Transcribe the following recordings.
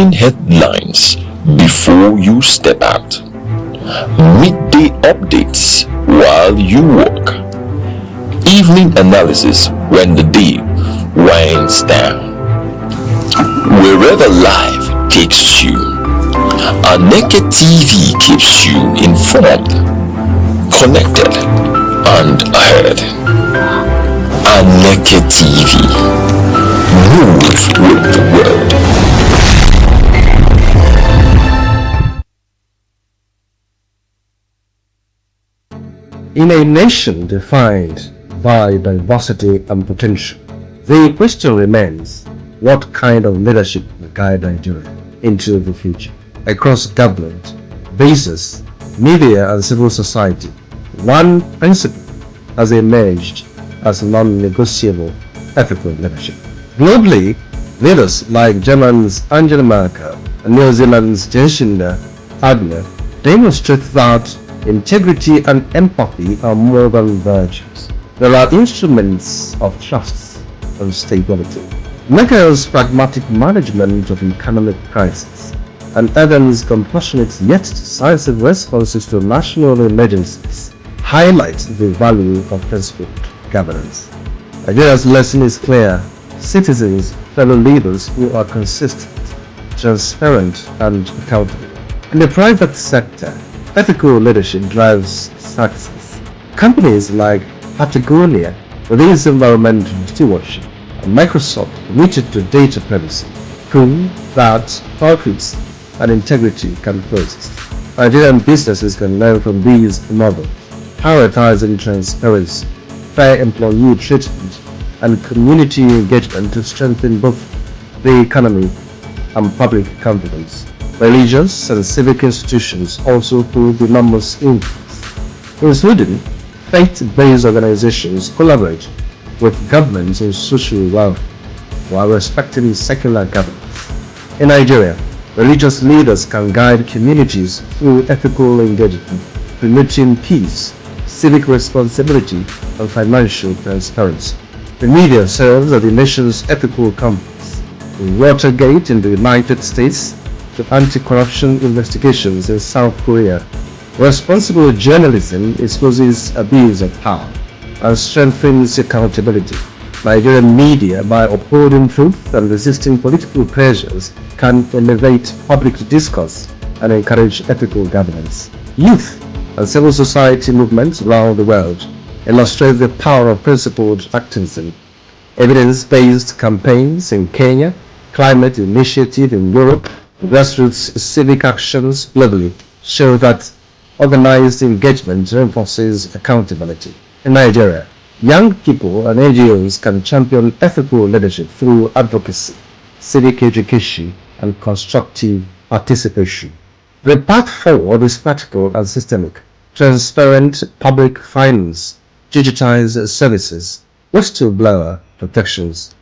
morning headlines before you step out, midday updates while you work, evening analysis when the day winds down. Wherever life takes you, Aneke TV keeps you informed, connected, and ahead. Aneke TV. Move with the world. In a nation defined by diversity and potential, the question remains, what kind of leadership will guide Nigeria into the future? Across government, business, media and civil society, one principle has emerged as non-negotiable: ethical leadership. Globally, leaders like Germany's Angela Merkel and New Zealand's Jacinda Ardern demonstrate that integrity and empathy are more than virtues. They are instruments of trust and stability. Merkel's pragmatic management of economic crisis and Ardern's compassionate yet decisive responses to national emergencies highlight the value of principled governance. Nigeria's lesson is clear: citizens, fellow leaders who are consistent, transparent, and accountable. In the private sector, ethical leadership drives success. Companies like Patagonia release environmental stewardship, and Microsoft committed to data privacy prove that profits and integrity can coexist. Nigerian businesses can learn from these models, prioritizing transparency, fair employee treatment, and community engagement to strengthen both the economy and public confidence. Religious and civic institutions also prove enormous influence. In Sweden, faith-based organizations collaborate with governments in social welfare while respecting secular governance. In Nigeria, religious leaders can guide communities through ethical engagement, promoting peace, civic responsibility, and financial transparency. The media serves as the nation's ethical compass. From Watergate in the United States to anti-corruption investigations in South Korea, responsible journalism exposes abuse of power and strengthens accountability. Nigerian media, by upholding truth and resisting political pressures, can elevate public discourse and encourage ethical governance. Youth and civil society movements around the world illustrate the power of principled activism. Evidence-based campaigns in Kenya, climate initiative in Europe, grassroots civic actions globally show that organized engagement reinforces accountability. In Nigeria, young people and NGOs can champion ethical leadership through advocacy, civic education, and constructive participation. The path forward is practical and systemic: transparent public finance, digitized services, whistleblower protections,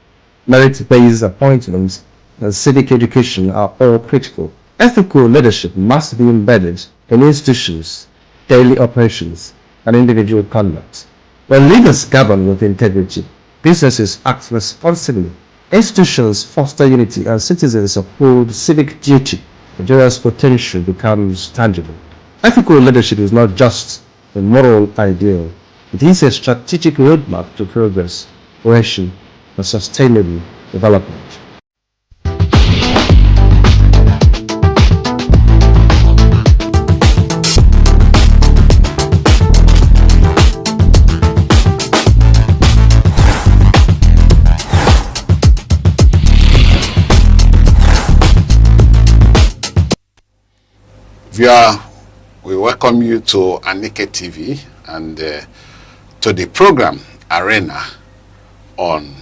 merit-based appointments, and civic education are all critical. Ethical leadership must be embedded in institutions, daily operations, and individual conduct. When leaders govern with integrity, businesses act responsibly, institutions foster unity, and citizens uphold civic duty, Nigeria's potential becomes tangible. Ethical leadership is not just a moral ideal, it is a strategic roadmap to progress, cohesion, and sustainable development. We welcome you to Aneke TV and to the program Arena on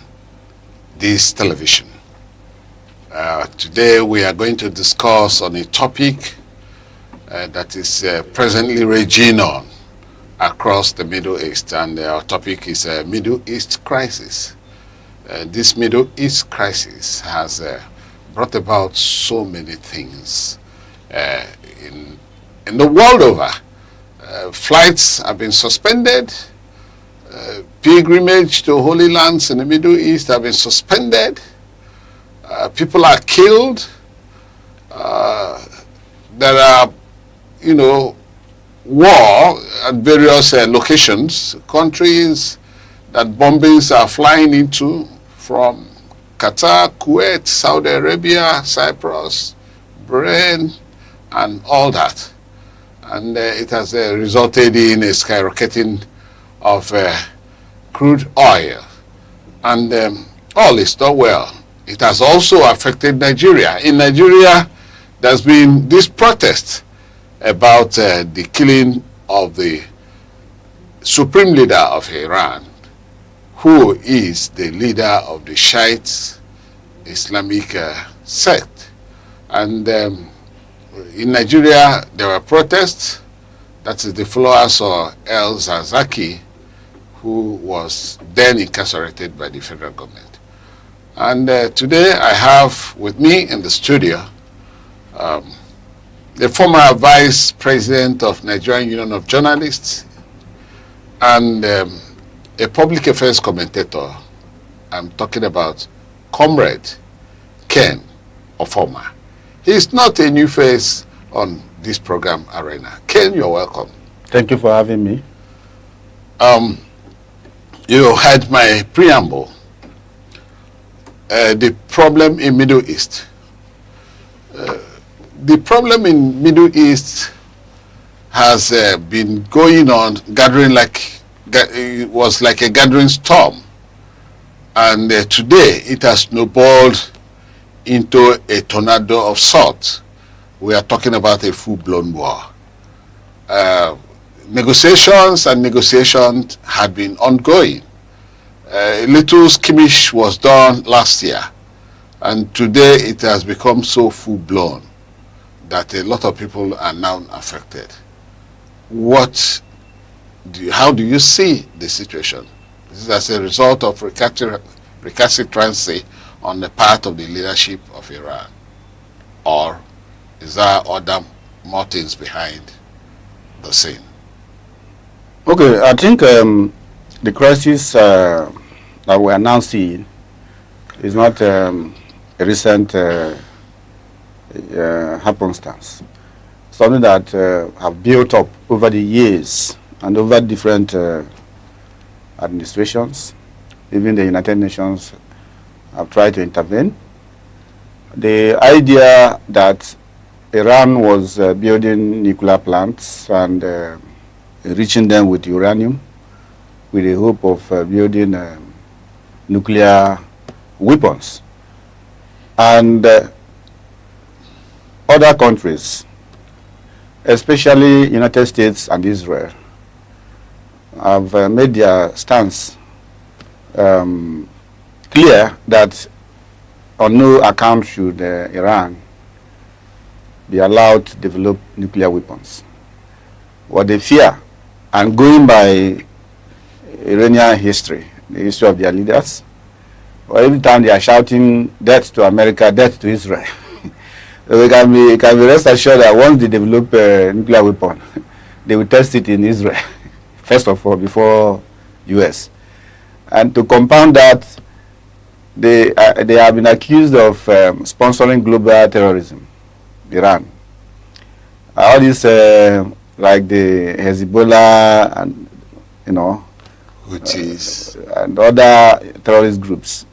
this television. Today we are going to discuss on a topic that is presently raging on across the Middle East, and our topic is Middle East crisis. This Middle East crisis has brought about so many things in the world over. Flights have been suspended. Pilgrimage to holy lands in the Middle East have been suspended. People are killed. there are, war at various locations, countries that bombings are flying into, from Qatar, Kuwait, Saudi Arabia, Cyprus, Bahrain, and all that. And it has resulted in a skyrocketing of crude oil. And all is not well. It has also affected Nigeria. In Nigeria, there's been this protest about the killing of the supreme leader of Iran, who is the leader of the Shiite Islamic sect. And in Nigeria, there were protests. That is the followers of El Zazaki, who was then incarcerated by the federal government. And today I have with me in the studio the former vice president of Nigerian Union of Journalists and a public affairs commentator. I'm talking about Comrade Ken Ofoma. He's not a new face on this program arena. Ken, you're welcome. Thank you for having me. You heard my preamble. The problem in Middle East. The problem in Middle East has been going on, it was like a gathering storm. And today it has snowballed into a tornado of sorts. We are talking about a full-blown war. Negotiations had been ongoing. A little skirmish was done last year, and today it has become so full-blown that a lot of people are now affected. How do you see the situation? This is as a result of recalcitrancy on the part of the leadership of Iran, or is there other motives behind the scene? Okay, I think the crisis that we are now seeing is not a recent happenstance. Something that have built up over the years and over different administrations. Even the United Nations have tried to intervene. The idea that Iran was building nuclear plants and enriching them with uranium with the hope of building nuclear weapons. And other countries, especially United States and Israel, have made their stance clear that on no account should Iran be allowed to develop nuclear weapons. What they fear, and going by Iranian history, the history of their leaders, or every time they are shouting death to America, death to Israel, we can be rest assured that once they develop a nuclear weapon, they will test it in Israel, first of all, before US. And to compound that, they have been accused of sponsoring global terrorism, Iran. All these, like the Hezbollah and, Houthis and other terrorist groups.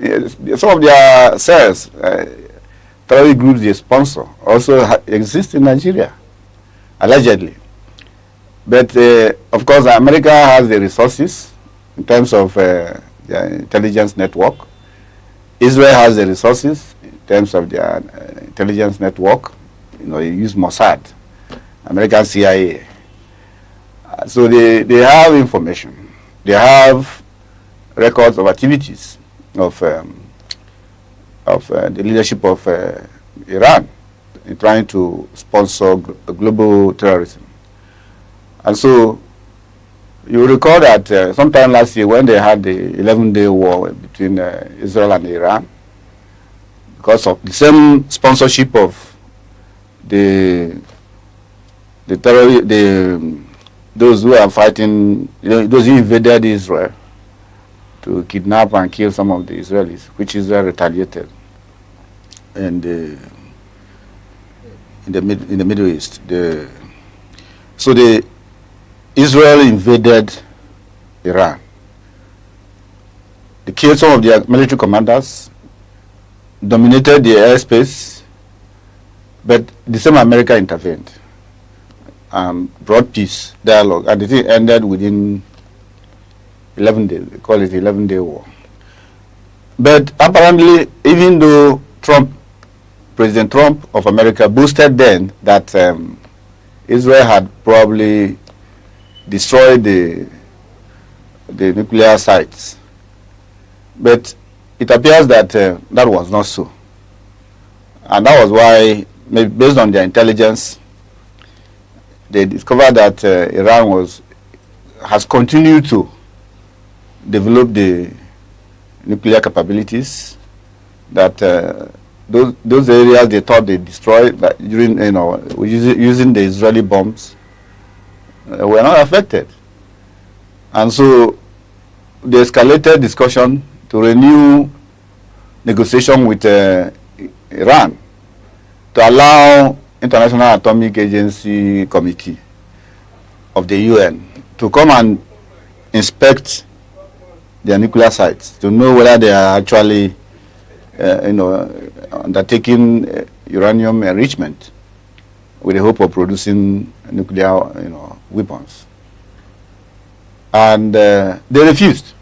Some of their cells, terrorist groups they sponsor, also exist in Nigeria, allegedly. But of course, America has the resources in terms of their intelligence network. Israel has the resources in terms of their intelligence network. You use Mossad, American CIA. So they have information. They have records of activities of the leadership of Iran in trying to sponsor global terrorism. And so you recall that sometime last year when they had the 11-day war between Israel and Iran, because of the same sponsorship of those who are fighting, those who invaded Israel to kidnap and kill some of the Israelis, which Israel retaliated. And in the Middle East. So Israel invaded Iran. They killed some of their military commanders, dominated the airspace, but the same America intervened and brought peace, dialogue, and the thing ended within 11 days. They call it the 11-day war. But apparently, even though President Trump of America boasted then that Israel had probably destroyed the nuclear sites, but it appears that that was not so. And that was why, based on their intelligence, they discovered that Iran has continued to develop the nuclear capabilities, that those areas they thought they destroyed during, using the Israeli bombs were not affected. And so they escalated discussion to renew negotiation with Iran to allow International Atomic Agency Committee of the UN to come and inspect their nuclear sites to know whether they are actually undertaking uranium enrichment with the hope of producing nuclear weapons. And they refused.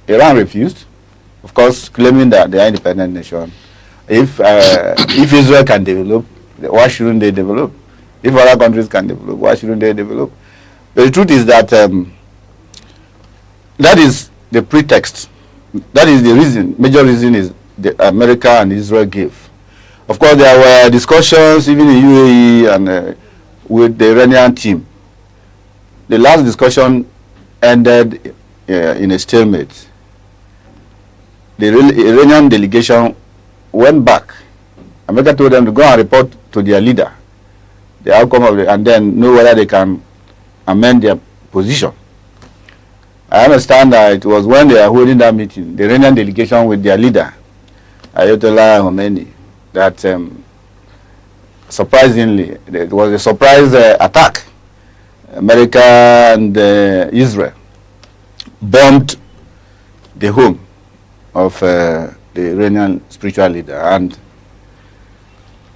Iran refused, of course, claiming that they are independent nation. If Israel can develop, why shouldn't they develop? If other countries can develop, why shouldn't they develop? But the truth is that that is the pretext. That is the reason. Major reason is the America and Israel gave. Of course, there were discussions even in UAE and with the Iranian team. The last discussion ended in a stalemate. The Iranian delegation went back. America told them to go and report to their leader the outcome of it, and then know whether they can amend their position. I understand that it was when they were holding that meeting, the Iranian delegation with their leader, Ayatollah Khomeini, that surprisingly, it was a surprise attack. America and Israel bombed the home of the Iranian spiritual leader, and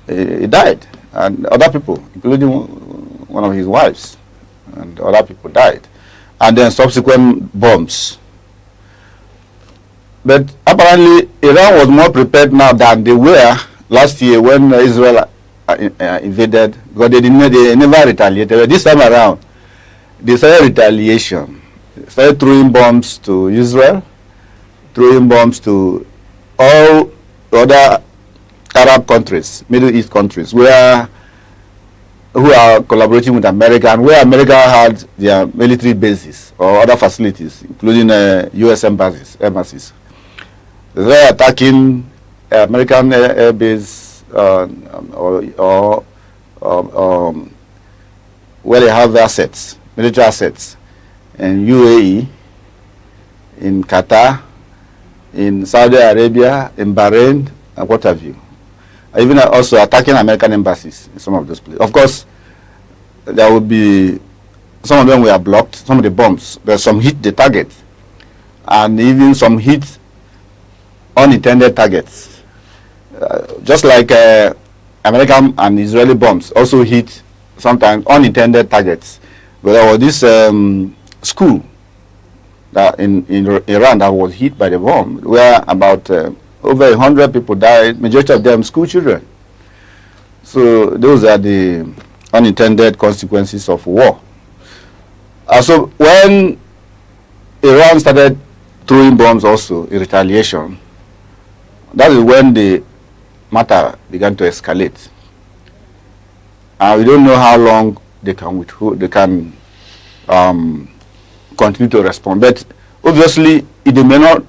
he died, and other people, including one of his wives, and other people died, and then subsequent bombs. But apparently, Iran was more prepared now than they were last year when Israel invaded, because they never retaliated. But this time around, they started retaliation. They started throwing bombs to Israel, throwing bombs to all other Arab countries, Middle East countries, who are collaborating with America, and where America had their military bases or other facilities, including U.S. embassies. They were attacking American air base or where they have assets, military assets, in UAE, in Qatar, in Saudi Arabia, in Bahrain, and what have you. Even also attacking American embassies in some of those places. Of course, there will be, some of them were blocked, some of the bombs, but some hit the target, and even some hit unintended targets. Just like American and Israeli bombs also hit sometimes unintended targets. But there was this school that in Iran that was hit by the bomb, where about over 100 people died, majority of them school children. So those are the unintended consequences of war. So when Iran started throwing bombs also in retaliation, that is when the matter began to escalate. We don't know how long they can withhold, they can continue to respond. But obviously, it may not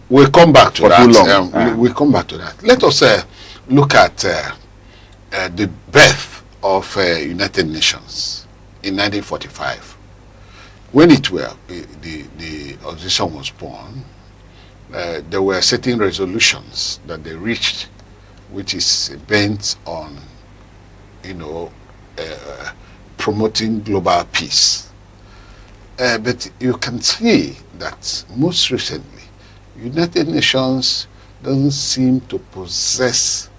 we'll come back to for too that. long. We'll come back to that. Let us look at the birth of United Nations in 1945. When the organization was born, there were certain resolutions that they reached which is bent on, promoting global peace. But you can see that most recently, United Nations doesn't seem to possess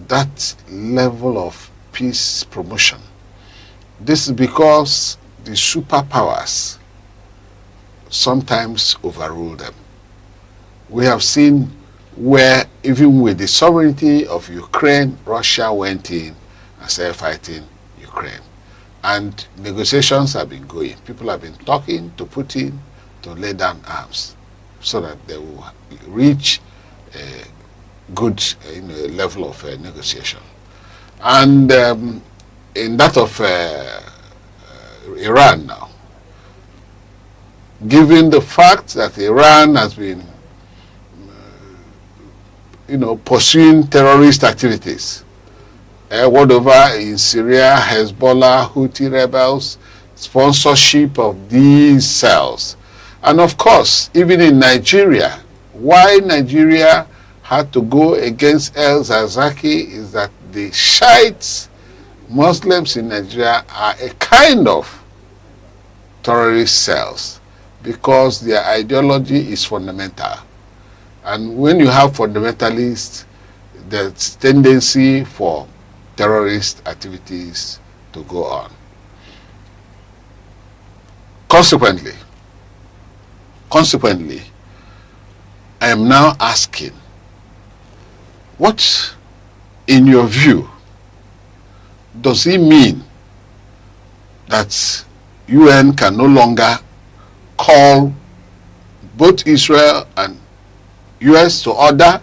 that level of peace promotion. This is because the superpowers sometimes overrule them. We have seen where even with the sovereignty of Ukraine, Russia went in and started fighting Ukraine. And negotiations have been going. People have been talking to Putin to lay down arms so that they will reach a good level of negotiation. And in that of Iran now, given the fact that Iran has been pursuing terrorist activities, whatever in Syria, Hezbollah, Houthi rebels, sponsorship of these cells. And of course, even in Nigeria, why Nigeria had to go against el-Zakzaky is that the Shiites, Muslims in Nigeria, are a kind of terrorist cells because their ideology is fundamental. And when you have fundamentalists, there's tendency for terrorist activities to go on. Consequently, I am now asking, what, in your view, does it mean that UN can no longer call both Israel and US to order,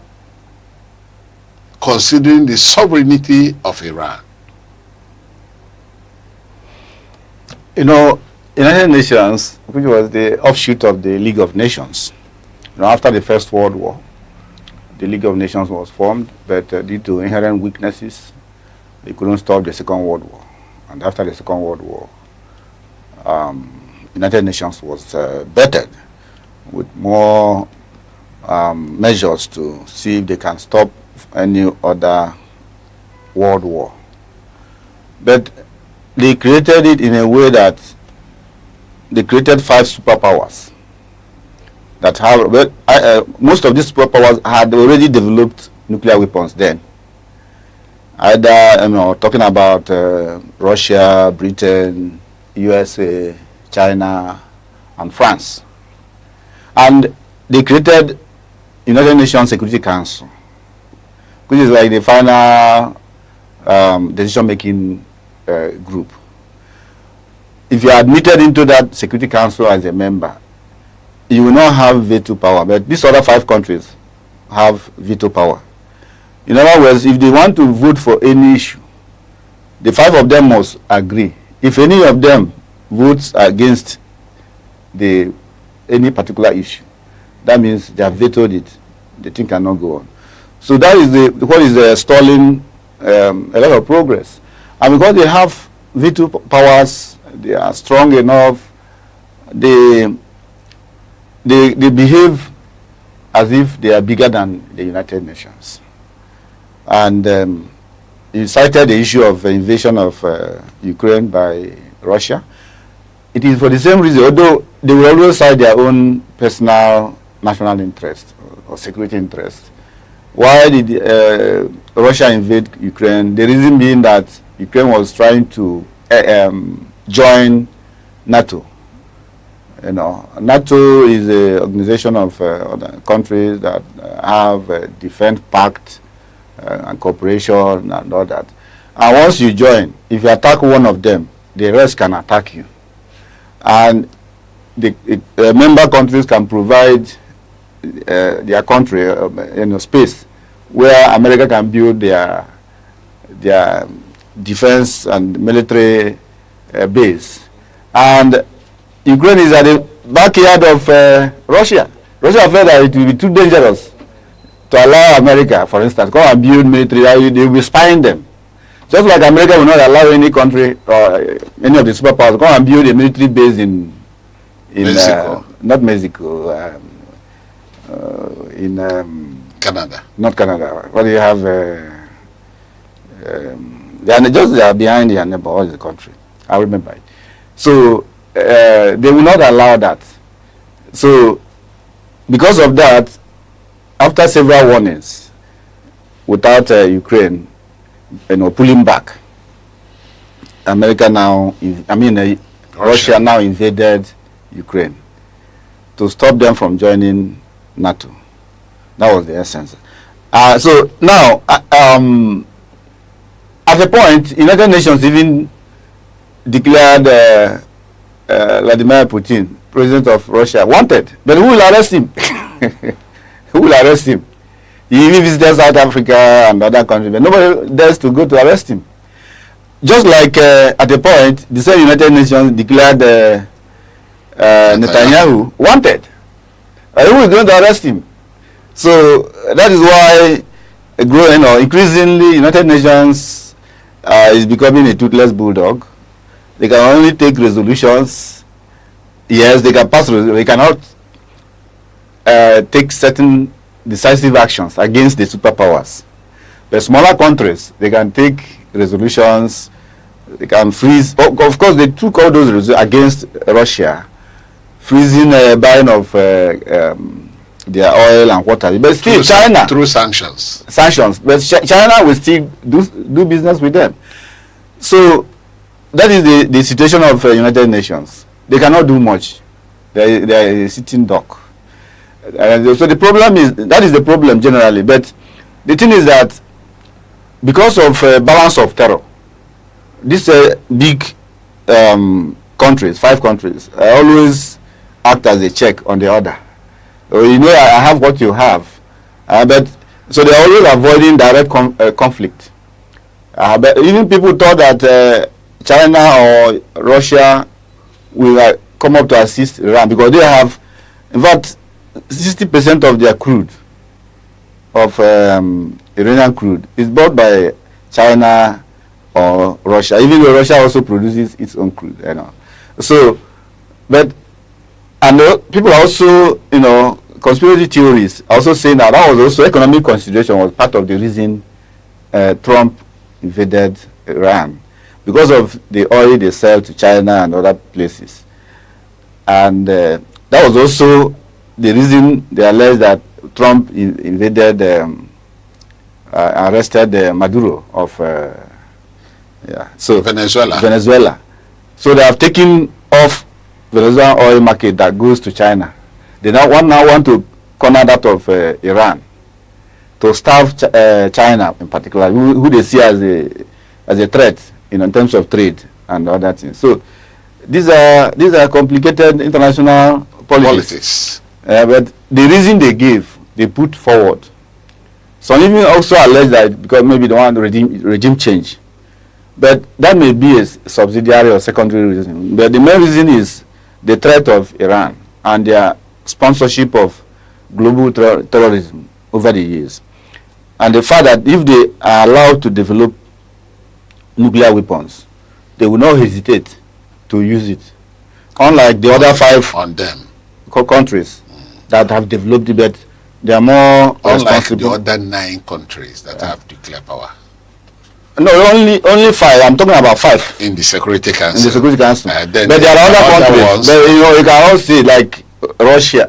considering the sovereignty of Iran? United Nations, which was the offshoot of the League of Nations, after the First World War, the League of Nations was formed, but due to inherent weaknesses, they couldn't stop the Second World War. And after the Second World War, United Nations was bettered with more measures to see if they can stop any other world war. But they created it in a way that they created 5 superpowers that have, most of these superpowers had already developed nuclear weapons then. Either, talking about Russia, Britain, USA, China, and France. And they created United Nations Security Council, which is like the final decision-making group. If you are admitted into that Security Council as a member, you will not have veto power, but these other 5 countries have veto power. In other words, if they want to vote for any issue, the 5 of them must agree. If any of them votes against any particular issue, that means they have vetoed it. The thing cannot go on. So that is what is stalling a lot of progress. And because they have veto powers, they are strong enough, they behave as if they are bigger than the United Nations. And you cited the issue of invasion of Ukraine by Russia. It is for the same reason, although they will always cite their own personal national interest or security interest. Why did Russia invade Ukraine? The reason being that Ukraine was trying to join NATO. NATO is an organization of other countries that have a defense pact and cooperation and all that. And once you join, if you attack one of them, the rest can attack you. And the member countries can provide their country space where America can build their defense and military base. And Ukraine is at the backyard of Russia. Russia felt that it will be too dangerous to allow America, for instance, come and build military. They will be spying them. Just like America will not allow any country or any of the superpowers to come and build a military base in Mexico. Not Mexico, in Canada. Not Canada. But they have, they are behind their neighbor, all the country. I remember it. So they will not allow that. So because of that, after several warnings, without Ukraine, pulling back, America now, Russia now invaded Ukraine to stop them from joining NATO. That was the essence. So now, at the point, United Nations even declared Vladimir Putin, president of Russia, wanted. But who will arrest him? Who will arrest him? He even visited South Africa and other countries, but nobody dares to go to arrest him. Just like at the point, the same United Nations declared Netanyahu wanted. Who is going to arrest him? So that is why growing or increasingly United Nations is becoming a toothless bulldog. They can only take resolutions. Yes, they can pass. They cannot take certain decisive actions against the superpowers. The smaller countries, they can take resolutions. They can freeze. Of course, they took all those resolutions against Russia, freezing buying of their oil and water. But still, China through sanctions. But China will still do business with them. So that is the situation of United Nations. They cannot do much. They are a sitting duck. So the problem is, that is the problem generally. But the thing is that because of balance of terror, these big countries, 5 countries, always act as a check on the other. I have what you have. But so they're always avoiding direct conflict. But even people thought that China or Russia will come up to assist Iran because they have, in fact, 60% of their crude, of Iranian crude, is bought by China or Russia, even though Russia also produces its own crude. So, but, and people also, conspiracy theories also saying that was also economic consideration was part of the reason Trump invaded Iran, because of the oil they sell to China and other places. And that was also the reason they alleged that Trump invaded, arrested Maduro of Venezuela. So they have taken off Venezuelan oil market that goes to China. They now want to corner that of Iran, to starve China in particular, who they see as a threat in terms of trade and other things. So these are complicated international politics. But the reason they put forward. Some even also allege that because maybe they want regime change. But that may be a subsidiary or secondary reason. But the main reason is the threat of Iran and their sponsorship of global terrorism over the years. And the fact that if they are allowed to develop nuclear weapons, they will not hesitate to use it. Unlike the other 5 on them countries that have developed it, but they are more unlike the other 9 countries that have nuclear power. No, only 5. I'm talking about 5 in the Security Council. In the Security Council. But there are other countries. But you can also see like Russia.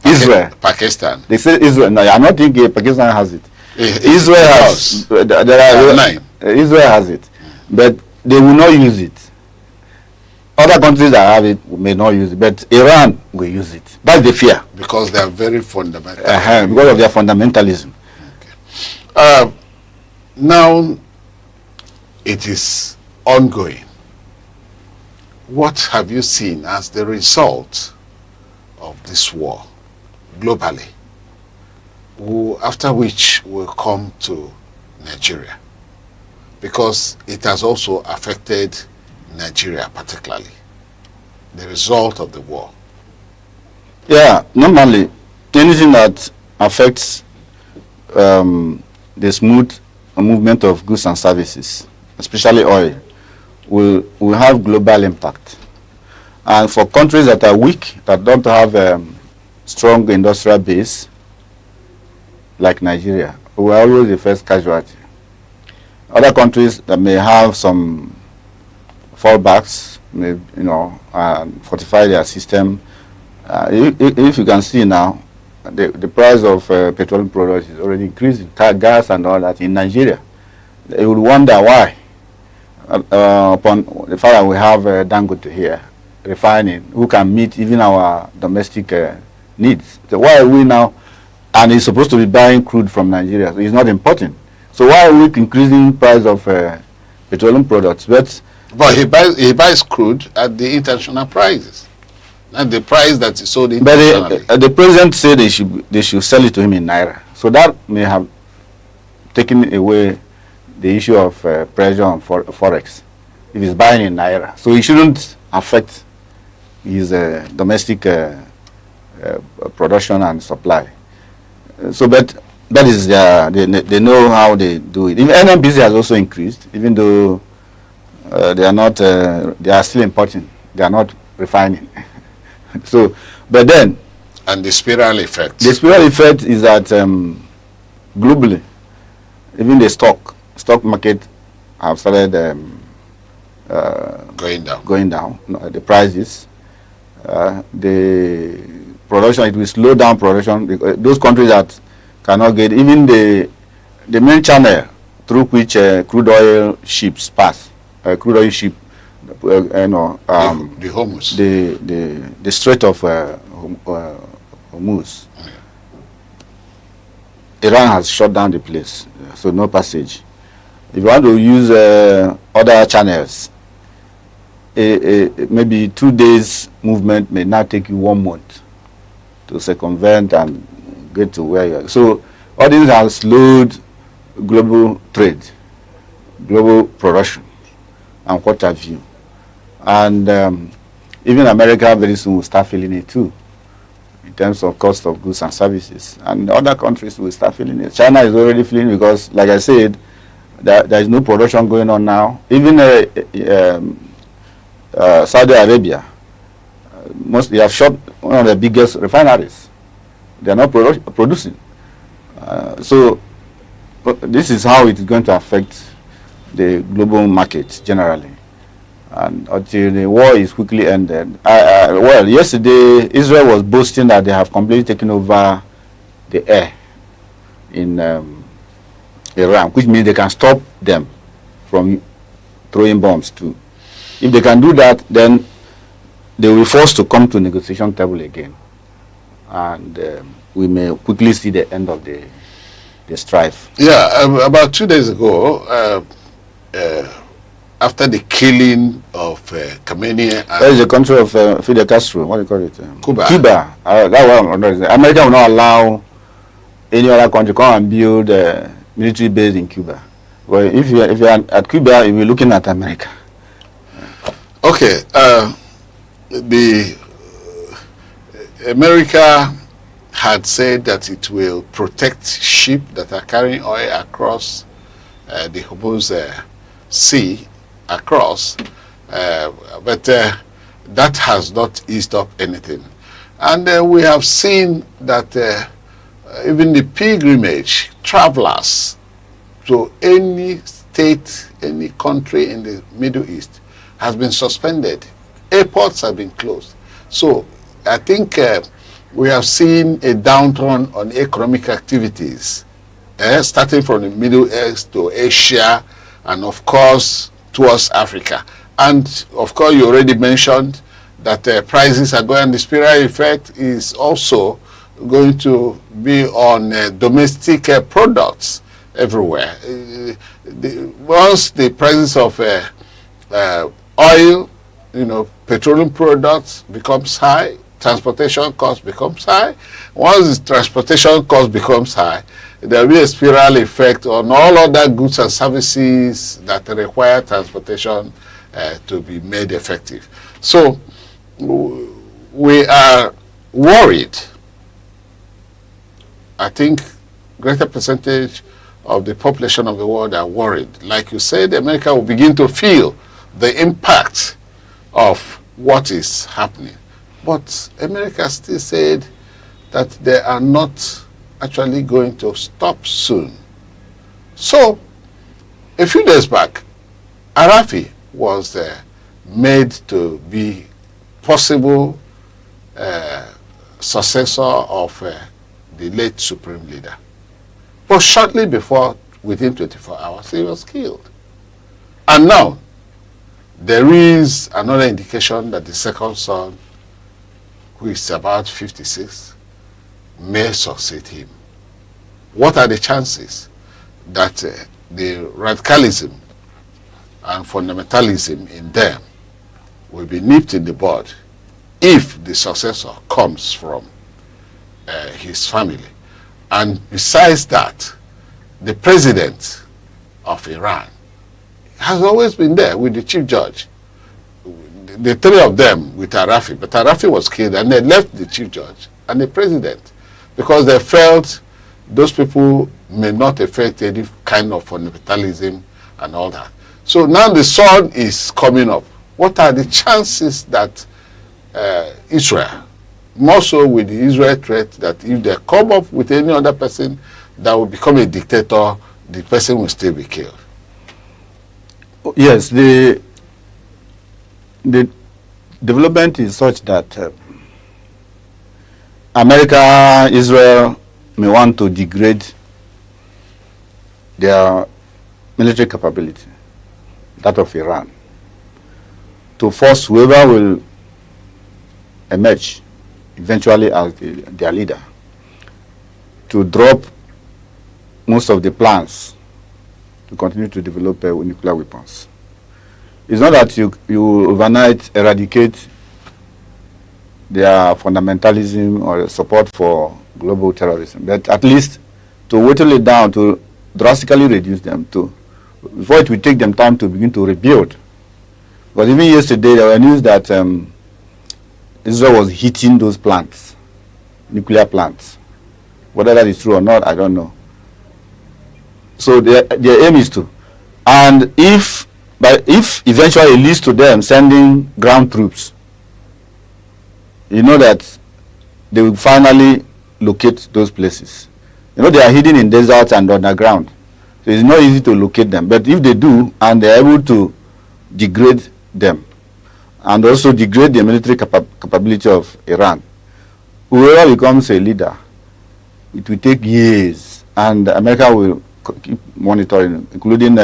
Israel, Pakistan. They say Israel. No, I don't think Pakistan has it. Israel has. There are 9. Israel has it, but they will not use it. Other countries that have it may not use it, but Iran will use it. That's the fear. Because they are very fundamental. Because of their fundamentalism. Okay. Now, it is ongoing. What have you seen as the result of this war globally, after which will come to Nigeria? Because it has also affected Nigeria particularly, the result of the war. Yeah, normally anything that affects the smooth movement of goods and services, especially oil, will have global impact. And for countries that are weak, that don't have strong industrial base, like Nigeria, we are always the first casualty. Other countries that may have some fallbacks, may, fortify their system. If you can see now, the price of petroleum products is already increasing, gas and all that in Nigeria. You would wonder why, upon the fact that we have Dangote here, refining, who can meet even our domestic needs. So why are we now, and he's supposed to be buying crude from Nigeria, so he's not importing. So why are we increasing price of petroleum products? But he buys crude at the international prices, not the price that is sold internationally. But the president said they should sell it to him in naira. So that may have taken away the issue of pressure on forex if he's buying in naira. So he shouldn't affect his domestic production and supply. So, but that is they know how they do it. Even NMBC has also increased, even though they are not. They are still importing. They are not refining. So, but then. And the spiral effect. The spiral effect is that globally, even the stock market have started going down. The prices, the production, it will slow down production because those countries that cannot get even the main channel through which crude oil ships pass, crude oil ship, the Hormuz, the Strait of Hormuz. Iran has shut down the place, so no passage. If you want to use other channels, maybe 2 days movement may now take you 1 month to circumvent and get to where you are. So all these have slowed global trade, global production, and what have you. And even America very soon will start feeling it too, in terms of cost of goods and services. And other countries will start feeling it. China is already feeling it because, like I said, there is no production going on now. Even Saudi Arabia, they have shut one of the biggest refineries. They are not producing. So this is how it is going to affect the global market generally. And until the war is quickly ended. Well, yesterday Israel was boasting that they have completely taken over the air in Iran, which means they can stop them from throwing bombs too. If they can do that, then they will be forced to come to negotiation table again, and we may quickly see the end of the strife. Yeah, about 2 days ago, after the killing of Khamenei, That is the country of Fidel Castro. What do you call it? Cuba. Cuba. That one. America will not allow any other country to come and build a military base in Cuba. Well, if you are at Cuba, you'll be looking at America. Okay. America had said that it will protect ships that are carrying oil across the Hormuz Sea across, but that has not eased up anything. And we have seen that even the pilgrimage travelers to any state, any country in the Middle East has been suspended. Airports have been closed. So I think we have seen a downturn on economic activities, starting from the Middle East to Asia, and of course towards Africa. And of course you already mentioned that prices are going, the spiral effect is also going to be on domestic products everywhere. Once the prices of oil, petroleum products becomes high, transportation cost becomes high. Once the transportation cost becomes high, there will be a spiral effect on all other goods and services that require transportation to be made effective. So we are worried. I think greater percentage of the population of the world are worried. Like you said, America will begin to feel the impact of what is happening. But America still said that they are not actually going to stop soon. So, a few days back, Arafi was made to be possible successor of the late Supreme Leader. But shortly before, within 24 hours, he was killed. And now, there is another indication that the second son, who is about 56, may succeed him. What are the chances that the radicalism and fundamentalism in them will be nipped in the bud if the successor comes from his family? And besides that, the president of Iran has always been there with the chief judge. The three of them with Arafi, but Arafi was killed and they left the chief judge and the president because they felt those people may not affect any kind of fundamentalism and all that. So now the son is coming up. What are the chances that Israel, more so with the Israel threat, that if they come up with any other person that will become a dictator, the person will still be killed? Yes, the development is such that America, Israel may want to degrade their military capability, that of Iran, to force whoever will emerge eventually as their leader to drop most of the plans to continue to develop nuclear weapons. It's not that you overnight eradicate their fundamentalism or support for global terrorism, but at least to whittle it down, to drastically reduce them, before it will take them time to begin to rebuild. Because even yesterday there were news that Israel was hitting those plants, nuclear plants. Whether that is true or not, I don't know. So their aim is to, and if eventually it leads to them sending ground troops, you know that they will finally locate those places. You know, they are hidden in deserts and underground, so it's not easy to locate them. But if they do, and they are able to degrade them, and also degrade the military capability of Iran, whoever becomes a leader, it will take years, and America will keep monitoring, including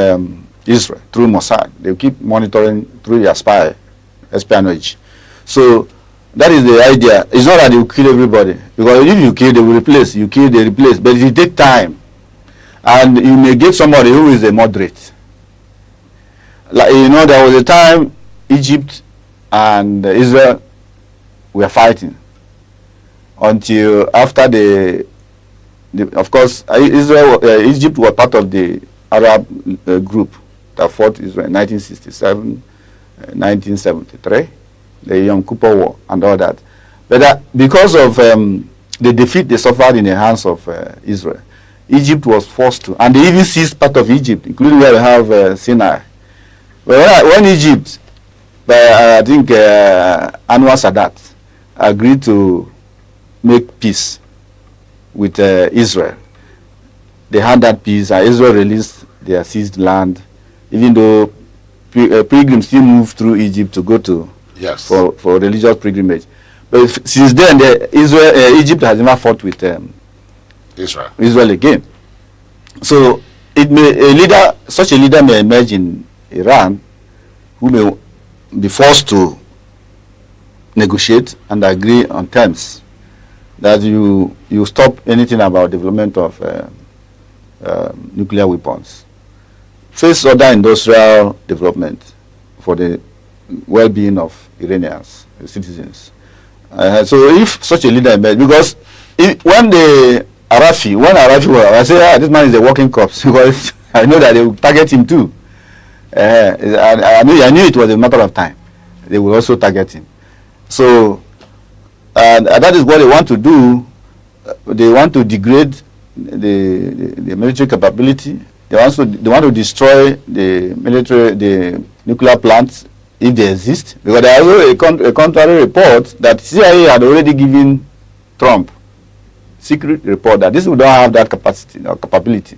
Israel through Mossad. They will keep monitoring through their espionage. So that is the idea. It's not that they will kill everybody, because if you kill, they will replace. You kill, they replace. But it will take time, and you may get somebody who is a moderate. Like, you know, there was a time Egypt and Israel were fighting until after of course, Egypt was part of the Arab group that fought Israel in 1967, 1973, the Yom Kippur War and all that. But because of the defeat they suffered in the hands of Israel, Egypt was forced to, and they even seized part of Egypt, including where we have Sinai. When Egypt, I think Anwar Sadat, agreed to make peace with Israel, they had that peace, and Israel released their seized land, even though pilgrims still move through Egypt to go to for religious pilgrimage. But since then, Egypt has never fought with Israel again. So such a leader may emerge in Iran, who may be forced to negotiate and agree on terms that you stop anything about development of nuclear weapons. Face other industrial development for the well-being of Iranians, the citizens. So if such a leader emerges, because when Arafi was, I say, this man is a working corpse, because I know that they will target him too. I knew it was a matter of time. They will also target him. So, and that is what they want to do. They want to degrade the military capability. They want to destroy the nuclear plants if they exist. Because there is also a contrary report that CIA had already given Trump secret report that this we don't have that capacity or capability.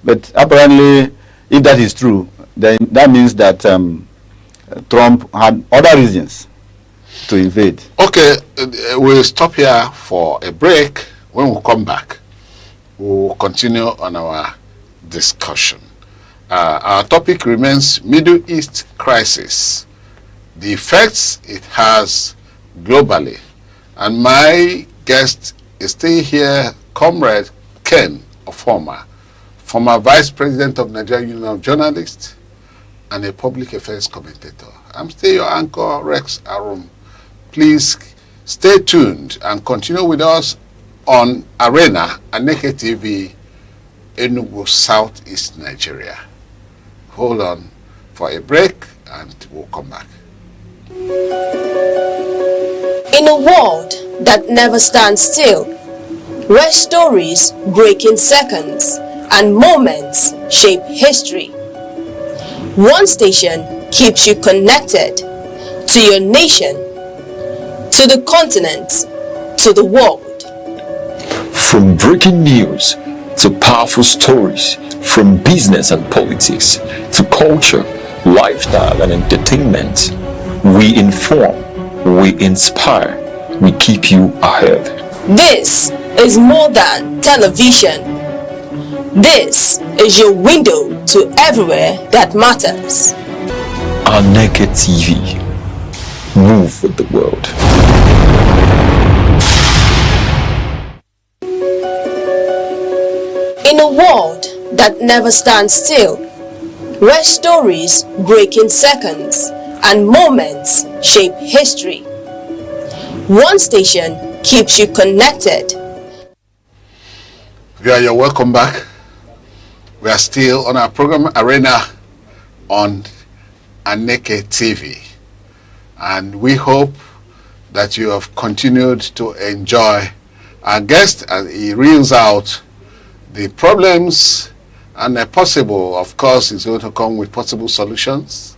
But apparently, if that is true, then that means that Trump had other reasons to invade. Okay, we'll stop here for a break. When we come back, we'll continue on our discussion. Our topic remains Middle East crisis, the effects it has globally. And my guest is still here, Comrade Ken Ofoma, former Vice President of Nigeria Union of Journalists and a public affairs commentator. I'm still your anchor, Rex Arum. Please stay tuned and continue with us on Arena, Aneke TV, Enugu, Southeast Nigeria. Hold on for a break and we'll come back. In a world that never stands still, where stories break in seconds and moments shape history, one station keeps you connected to your nation, to the continent, to the world. From breaking news to powerful stories, from business and politics to culture, lifestyle and entertainment, we inform, we inspire, we keep you ahead. This is more than television. This is your window to everywhere that matters. Aneke TV. Move with the world. In a world that never stands still, where stories break in seconds and moments shape history, one station keeps you connected. You're welcome back. We are still on our program Arena on Aneke TV. And we hope that you have continued to enjoy our guest as he reels out the problems and possible, of course, is going to come with possible solutions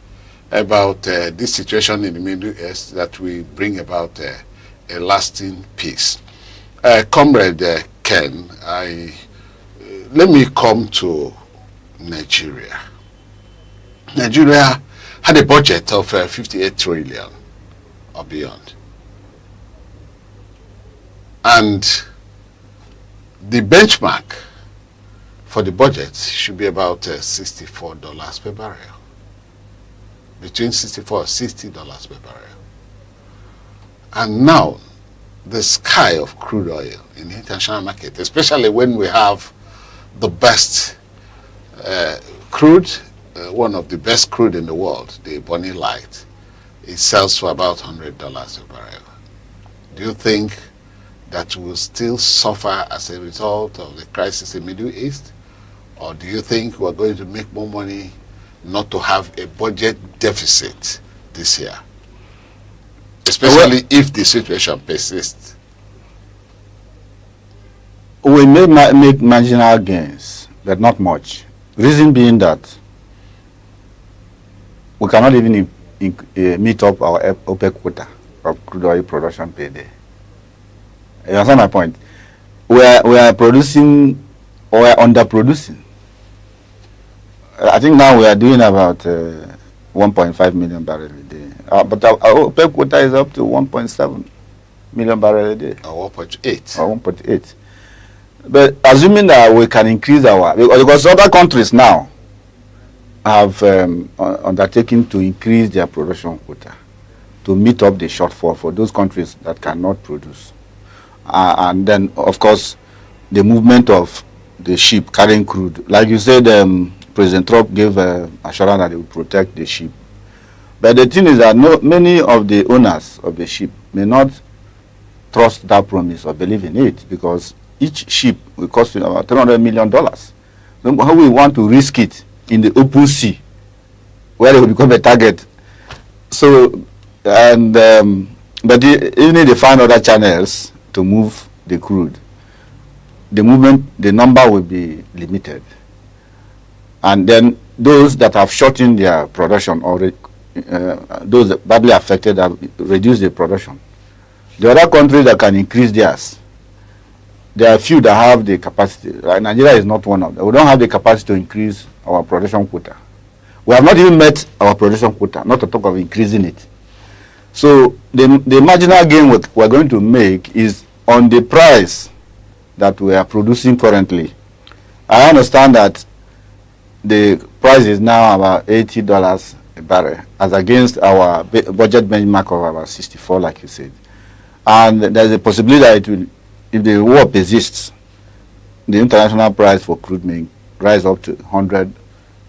about this situation in the Middle East that will bring about a lasting peace. Comrade Ken, let me come to Nigeria. Nigeria had a budget of 58 trillion or beyond. And the benchmark for the budget should be about $64 per barrel. Between $64 and $60 per barrel. And now, the sky of crude oil in the international market, especially when we have the best crude, one of the best crude in the world, the Bonny Light, it sells for about $100 a barrel. Do you think that will still suffer as a result of the crisis in the Middle East? Or do you think we're going to make more money not to have a budget deficit this year? Especially if the situation persists. We may make marginal gains, but not much. Reason being that we cannot even meet up our OPEC quota of crude oil production per day. You understand my point? We are producing or we are underproducing. I think now we are doing about 1.5 million barrels a day. But our OPEC quota is up to 1.7 million barrels a day. Or 1.8. Or 1.8. But assuming that we can increase because other countries now have undertaken to increase their production quota to meet up the shortfall for those countries that cannot produce. And then, of course, the movement of the ship carrying crude. Like you said, President Trump gave assurance that he would protect the ship. But the thing is that many of the owners of the ship may not trust that promise or believe in it, because each ship will cost about $300 million. So how we want to risk it in the open sea, where it will become a target? So, and but even if they find other channels to move the crude, the number will be limited. And then those that have shortened their production or those that badly affected have reduced their production. The other countries that can increase theirs there are few that have the capacity. Right? Nigeria is not one of them. We don't have the capacity to increase our production quota. We have not even met our production quota, not to talk of increasing it. So the marginal gain we're going to make is on the price that we are producing currently. I understand that the price is now about $80 a barrel, as against our budget benchmark of about 64, like you said. And there's a possibility that it will, if the war persists, the international price for crude may rise up to $100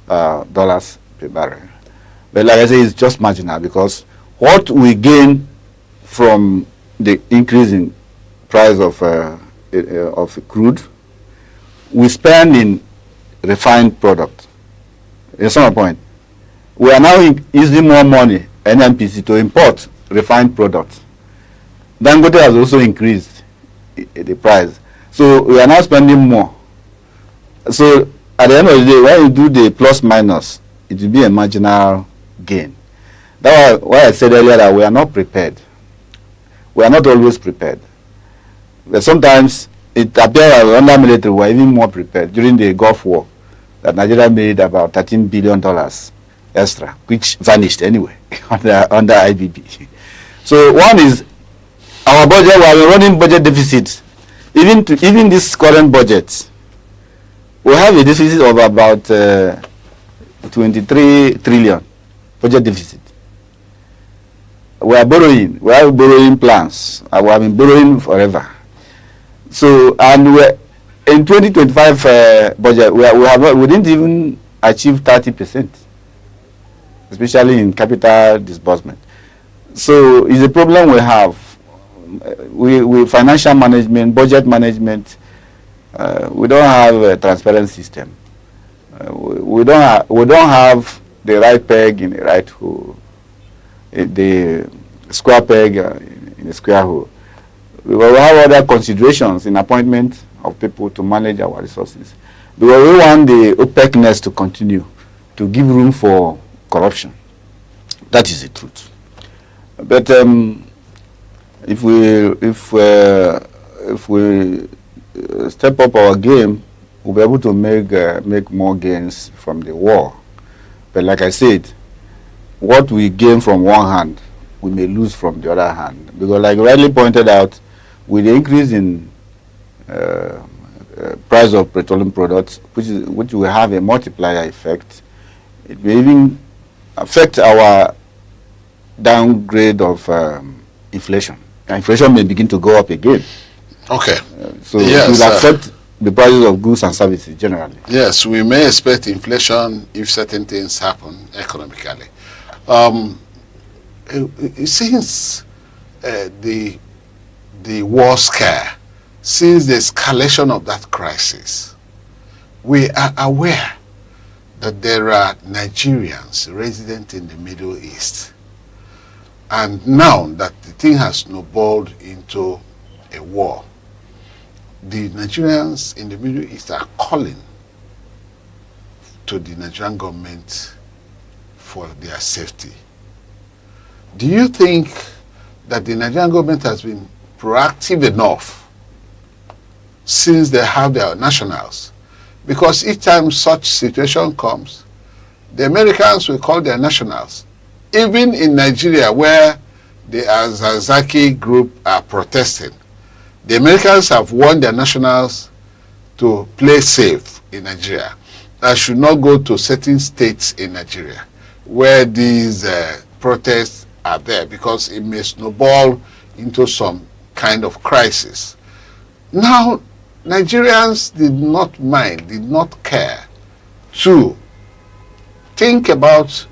per barrel. But like I say, it's just marginal, because what we gain from the increase in price of crude, we spend in refined product. That's my point. We are now using more money, NNPC, to import refined products. Dangote has also increased the price. So we are now spending more. So at the end of the day, when you do the plus minus, it will be a marginal gain. That's why I said earlier that we are not prepared. We are not always prepared. But sometimes it appears that under military we are even more prepared. During the Gulf War, that Nigeria made about $13 billion extra, which vanished anyway under IBB. So one is our budget. We are running budget deficit. Even this current budget, we have a deficit of about 23 trillion budget deficit. We are borrowing. We have borrowing plans. We have been borrowing forever. So, and we're in 2025 budget, we didn't even achieve 30%, especially in capital disbursement. So it's a problem we have. We financial management, budget management. We don't have a transparent system. We don't have the right peg in the right hole, the square peg in the square hole. We will have other considerations in appointment of people to manage our resources, because we want the opaqueness to continue, to give room for corruption. That is the truth. But if we step up our game, we'll be able to make more gains from the war. But like I said, what we gain from one hand, we may lose from the other hand, because like rightly pointed out, with the increase in price of petroleum products, which will have a multiplier effect, it may even affect our downgrade of inflation. Inflation may begin to go up again. Okay. So yes, it will affect the prices of goods and services generally. Yes, we may expect inflation if certain things happen economically. Since the war scare, since the escalation of that crisis, we are aware that there are Nigerians resident in the Middle East. And now that the thing has snowballed into a war, the Nigerians in the Middle East are calling to the Nigerian government for their safety. Do you think that the Nigerian government has been proactive enough since they have their nationals? Because each time such situation comes, the Americans will call their nationals. Even in Nigeria, where the Azazaki group are protesting, the Americans have warned their nationals to play safe in Nigeria. They should not go to certain states in Nigeria where these protests are there, because it may snowball into some kind of crisis. Now, Nigerians did not mind, did not care to think about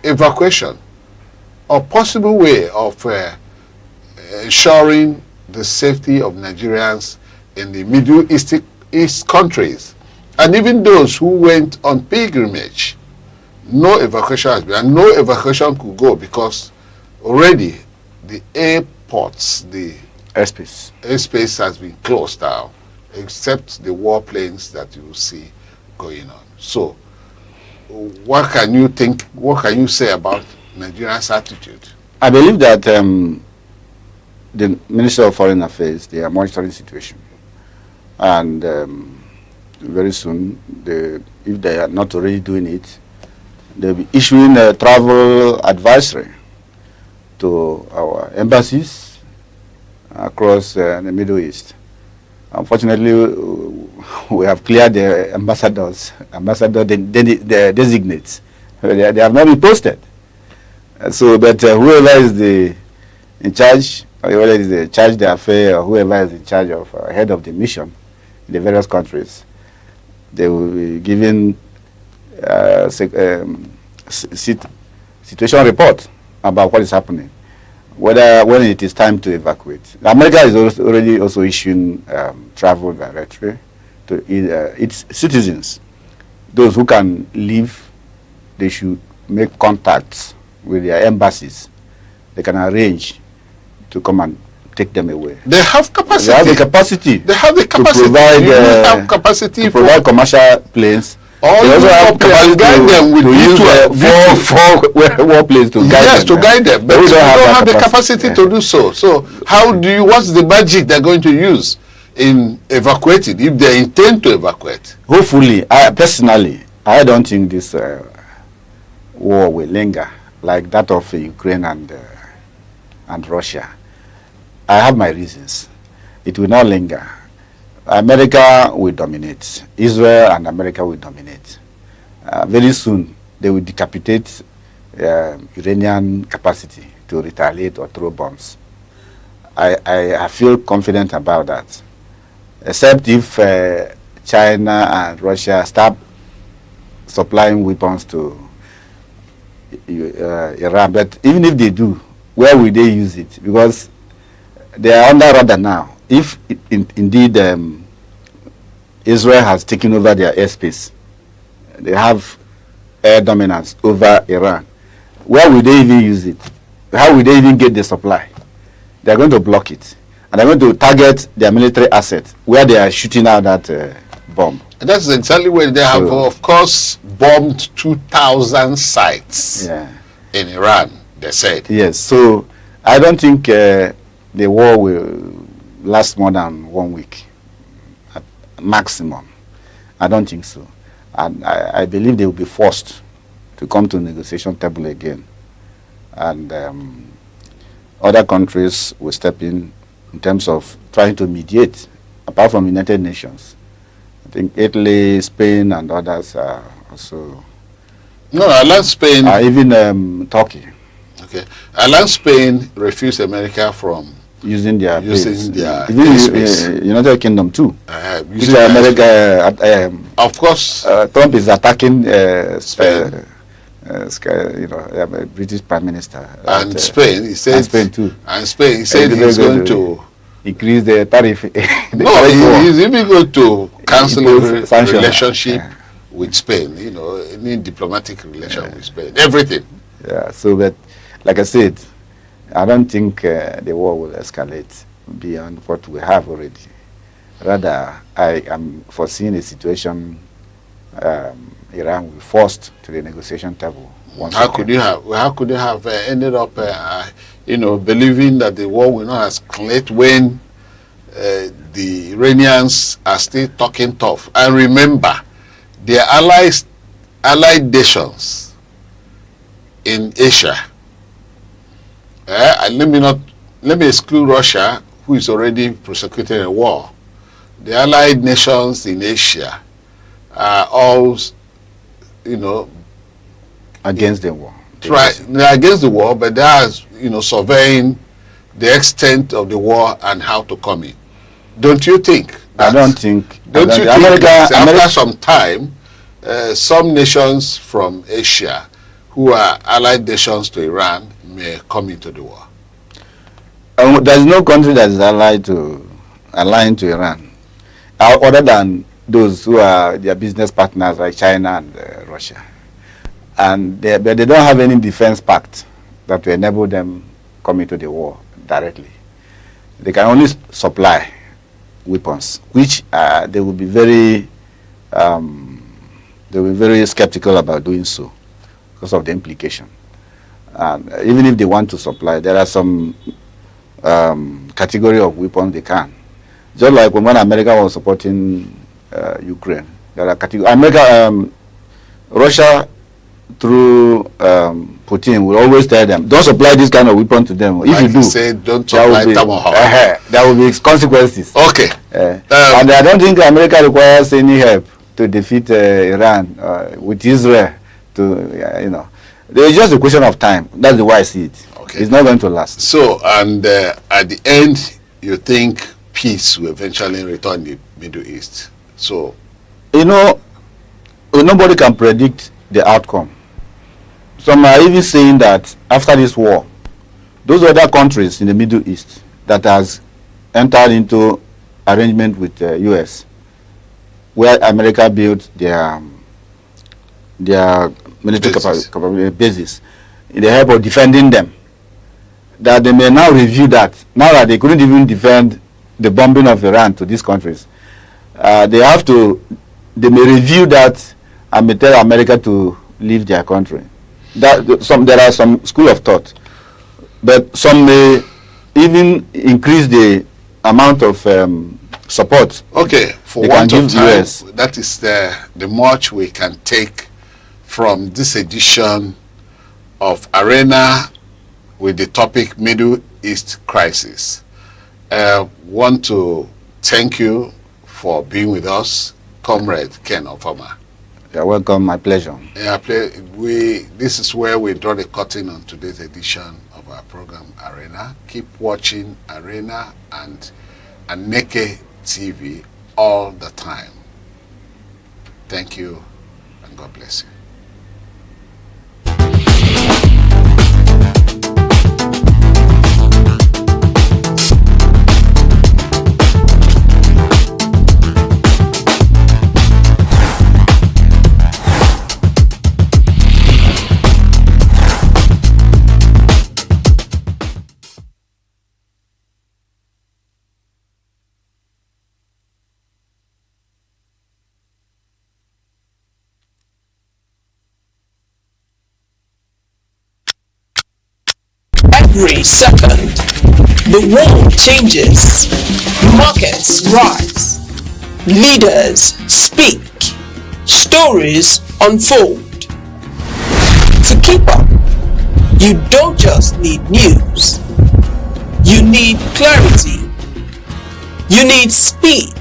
evacuation or possible way of ensuring the safety of Nigerians in the Middle East countries. And even those who went on pilgrimage, no evacuation has been, and no evacuation could go, because already the airports, the airspace has been closed down, except the warplanes that you will see going on. So what can you think, what can you say about Nigeria's attitude? I believe that the Minister of Foreign Affairs, they are monitoring the situation. and very soon, if they are not already doing it, they'll be issuing a travel advisory to our embassies across the Middle East. Unfortunately, we have cleared the ambassadors, the designates. They have not been posted. So, but whoever is in charge, or whoever is in charge of the affair, or whoever is in charge of head of the mission in the various countries, they will be given situation report about what is happening, when it is time to evacuate. America is already also issuing travel directory to its citizens. Those who can leave, they should make contacts with their embassies. They can arrange to come and take them away. They have capacity. They have the capacity. They have the capacity. To provide, have capacity to provide commercial planes. They also have capacity guide them with to use four warplanes to guide them. Yes, to guide them. But we don't have the capacity yeah. to do so. So what's the magic they're going to use in evacuating, if they intend to evacuate? Hopefully, I don't think this war will linger like that of Ukraine and Russia. I have my reasons. It will not linger. America will dominate. Israel and America will dominate. Very soon, they will decapitate Iranian capacity to retaliate or throw bombs. I feel confident about that. Except if China and Russia start supplying weapons to Iran. But even if they do, where will they use it? Because they are under radar now. If indeed Israel has taken over their airspace, they have air dominance over Iran, where will they even use it? How will they even get the supply? They are going to block it. And they're going to target their military assets where they are shooting out that bomb. And that's exactly where they have, of course, bombed 2,000 sites in Iran, they said. Yes, so I don't think the war will last more than 1 week, at maximum. I don't think so. And I believe they will be forced to come to the negotiation table again. And other countries will step in terms of trying to mediate, apart from United Nations. I think Italy, Spain, and others are also... No, I learned Spain... even Turkey. Okay. I learned Spain refused America from using their space. United Kingdom too. Which America, of course, Trump is attacking Spain. British Prime Minister and Spain. He said, and Spain too. And Spain. He said he's going to increase the tariff. He's even going to cancel a relationship with Spain. Any diplomatic relation with Spain. Everything. Yeah. So, but like I said, I don't think the war will escalate beyond what we have already. Rather, I am foreseeing a situation Iran will be forced to the negotiation table. How could you have ended up, believing that the war will not escalate when the Iranians are still talking tough? And remember, their allied nations in Asia. And let me exclude Russia, who is already prosecuting a war. The allied nations in Asia are all, against the war. They're against the war, but they are, surveying the extent of the war and how to come in. Don't you think? I don't think. Don't you think that after some time, some nations from Asia who are allied nations to Iran may come into the war? There is no country that is aligned to Iran, other than those who are their business partners like China and Russia. And they don't have any defense pact that will enable them come into the war directly. They can only supply weapons, which they will be very skeptical about doing so because of the implication. And even if they want to supply, there are some category of weapons they can. Just like when America was supporting Ukraine, there are categories. Russia, through Putin, will always tell them, don't supply this kind of weapon to them. If Like you do, say, don't supply Tomahawk. There will be consequences. Okay. And I don't think America requires any help to defeat Iran with Israel. It's just a question of time. That's the way I see it. Okay. It's not going to last. So, and at the end, you think peace will eventually return in the Middle East. So, nobody can predict the outcome. Some are even saying that after this war, those other countries in the Middle East that has entered into arrangement with the US, where America built their military bases in the help of defending them, that they may now review that. Now that they couldn't even defend the bombing of Iran to these countries, they may review that and may tell America to leave their country. There are some school of thought, but some may even increase the amount of support. okay, for want of time, that is the much we can take from this edition of Arena with the topic Middle East Crisis. Want to thank you for being with us, Comrade Ken Ofama. You're welcome, my pleasure. Yeah, this is where we draw the curtain on today's edition of our program, Arena. Keep watching Arena and Aneke TV all the time. Thank you, and God bless you. Every second, the world changes, markets rise, leaders speak, stories unfold. To keep up, you don't just need news, you need clarity, you need speed,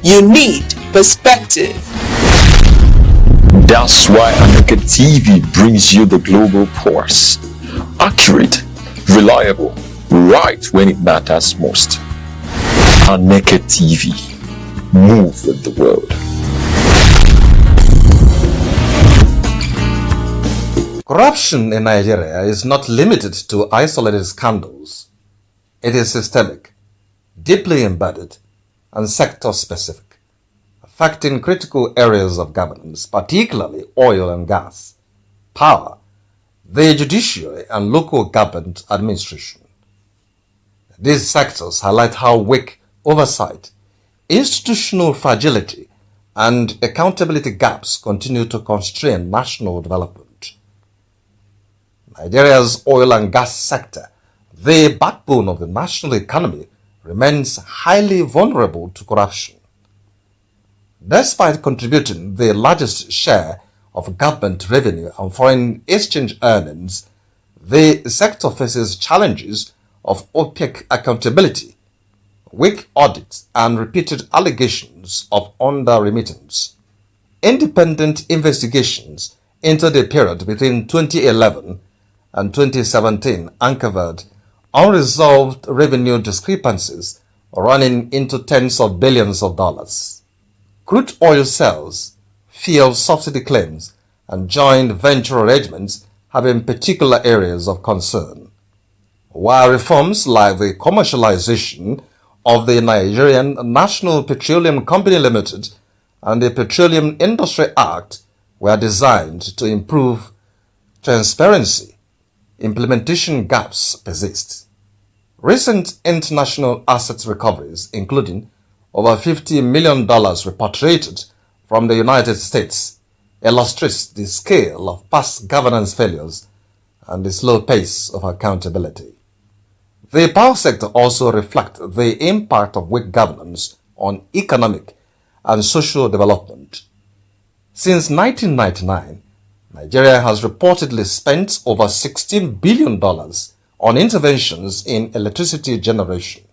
you need perspective. That's why Aneke TV brings you the global pulse. Accurate, reliable, right when it matters most. Aneke TV. Move with the world. Corruption in Nigeria is not limited to isolated scandals. It is systemic, deeply embedded, and sector-specific, affecting critical areas of governance, particularly oil and gas, power, the judiciary, and local government administration. These sectors highlight how weak oversight, institutional fragility, and accountability gaps continue to constrain national development. Nigeria's oil and gas sector, the backbone of the national economy, remains highly vulnerable to corruption. Despite contributing the largest share of government revenue and foreign exchange earnings, the sector faces challenges of opaque accountability, weak audits, and repeated allegations of under-remittance. Independent investigations into the period between 2011 and 2017 uncovered unresolved revenue discrepancies running into tens of billions of dollars. Crude oil sales, fuel subsidy claims, and joint venture arrangements have been particular areas of concern, while reforms like the commercialization of the Nigerian National Petroleum Company Limited and the Petroleum Industry Act were designed to improve transparency, implementation gaps persist. Recent international asset recoveries, including over $50 million repatriated from the United States, illustrates the scale of past governance failures and the slow pace of accountability. The power sector also reflects the impact of weak governance on economic and social development. Since 1999, Nigeria has reportedly spent over $16 billion on interventions in electricity generation,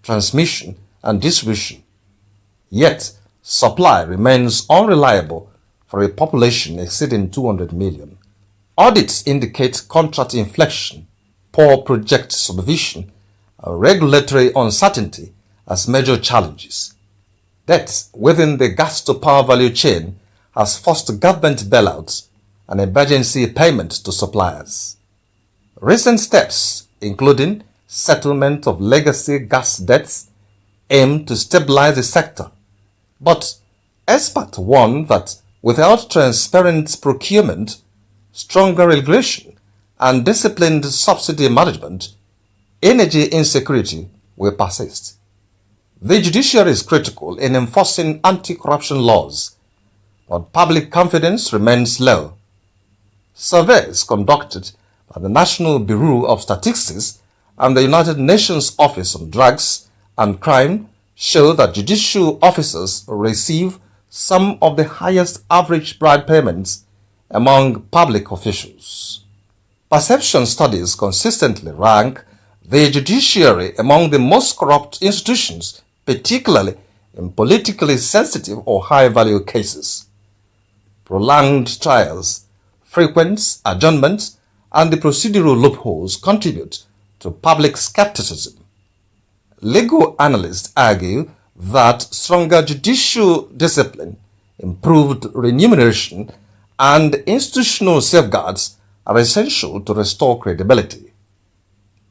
transmission, and distribution. Yet, supply remains unreliable for a population exceeding 200 million. Audits indicate contract inflation, poor project supervision, and regulatory uncertainty as major challenges. Debt within the gas-to-power value chain has forced government bailouts and emergency payments to suppliers. Recent steps, including settlement of legacy gas debts, aim to stabilize the sector. But experts warn that without transparent procurement, stronger regulation, and disciplined subsidy management, energy insecurity will persist. The judiciary is critical in enforcing anti-corruption laws, but public confidence remains low. Surveys conducted by the National Bureau of Statistics and the United Nations Office on Drugs and Crime show that judicial officers receive some of the highest average bribe payments among public officials. Perception studies consistently rank the judiciary among the most corrupt institutions, particularly in politically sensitive or high-value cases. Prolonged trials, frequent adjournments, and the procedural loopholes contribute to public skepticism. Legal analysts argue that stronger judicial discipline, improved remuneration, and institutional safeguards are essential to restore credibility.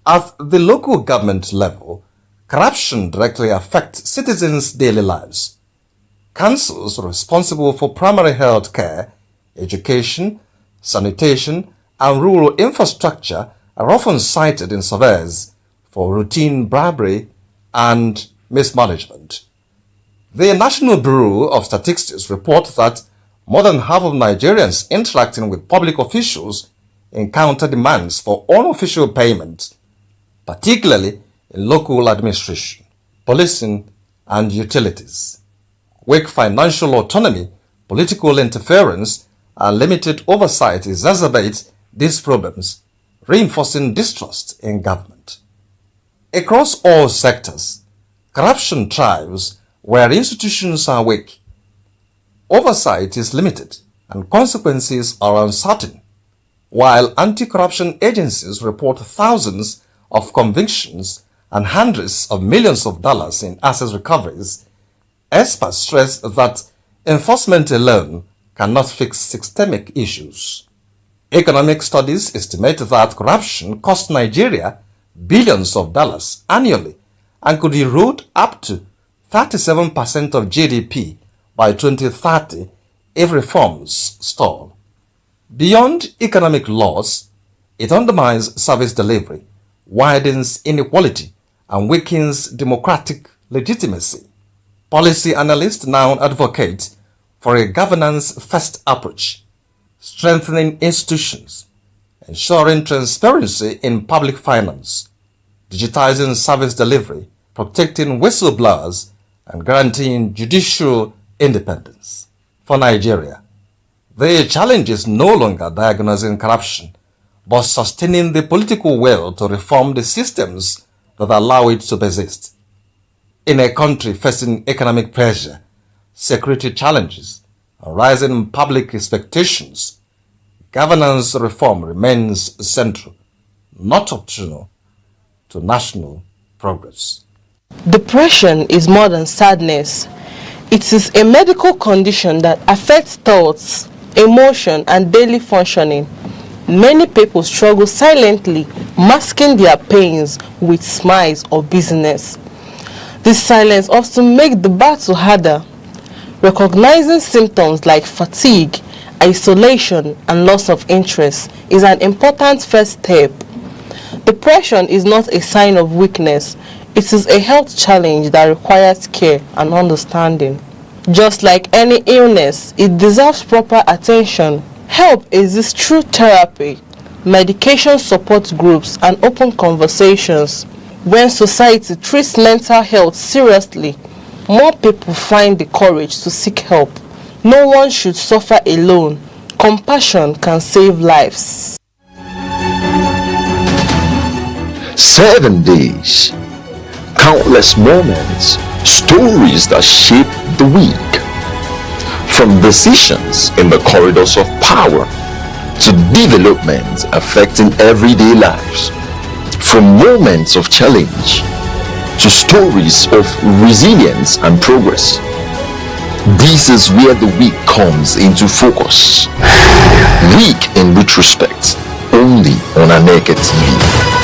At the local government level, corruption directly affects citizens' daily lives. Councils responsible for primary health care, education, sanitation, and rural infrastructure are often cited in surveys for routine bribery and mismanagement. The National Bureau of Statistics reports that more than half of Nigerians interacting with public officials encounter demands for unofficial payment, particularly in local administration, policing, and utilities. Weak financial autonomy, political interference, and limited oversight exacerbate these problems, reinforcing distrust in government. Across all sectors, corruption thrives where institutions are weak. Oversight is limited and consequences are uncertain. While anti-corruption agencies report thousands of convictions and hundreds of millions of dollars in asset recoveries, experts stress that enforcement alone cannot fix systemic issues. Economic studies estimate that corruption costs Nigeria billions of dollars annually and could erode up to 37% of GDP by 2030 if reforms stall. Beyond economic loss, it undermines service delivery, widens inequality, and weakens democratic legitimacy. Policy analysts now advocate for a governance-first approach, strengthening institutions, ensuring transparency in public finance, digitizing service delivery, protecting whistleblowers, and guaranteeing judicial independence. For Nigeria, the challenge is no longer diagnosing corruption, but sustaining the political will to reform the systems that allow it to persist. In a country facing economic pressure, security challenges, and rising public expectations, governance reform remains central, not optional, to national progress. Depression is more than sadness. It is a medical condition that affects thoughts, emotion, and daily functioning. Many people struggle silently, masking their pains with smiles or busyness. This silence often makes the battle harder. Recognizing symptoms like fatigue, isolation, and loss of interest is an important first step. Depression is not a sign of weakness. It is a health challenge that requires care and understanding. Just like any illness, it deserves proper attention. Help exists through therapy, medication support groups, and open conversations. When society treats mental health seriously, more people find the courage to seek help. No one should suffer alone. Compassion can save lives. 7 days, countless moments, stories that shape the week. From decisions in the corridors of power to developments affecting everyday lives. From moments of challenge to stories of resilience and progress. This is where the week comes into focus. Week in retrospect, only on Aneke TV.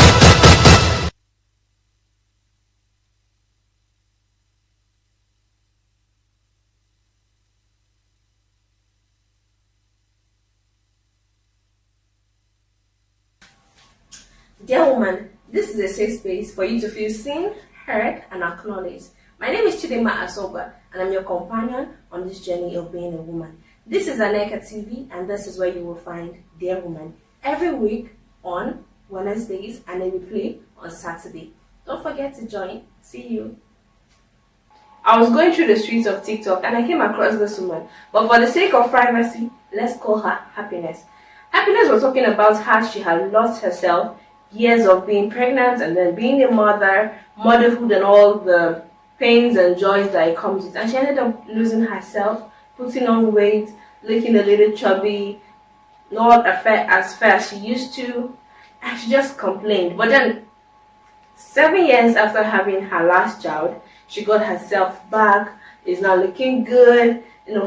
Dear woman, this is a safe space for you to feel seen, heard, and acknowledged. My name is Chidima Asoba, and I'm your companion on this journey of being a woman. This is Aneke TV, and this is where you will find Dear Woman every week on Wednesdays and a replay on Saturday. Don't forget to join. See you. I was going through the streets of TikTok and I came across this woman, but for the sake of privacy, let's call her Happiness. Happiness was talking about how she had lost herself, years of being pregnant and then being a mother, motherhood and all the pains and joys that it comes with. And she ended up losing herself, putting on weight, looking a little chubby, not as fair as she used to, and she just complained. But then 7 years after having her last child, she got herself back, is now looking good,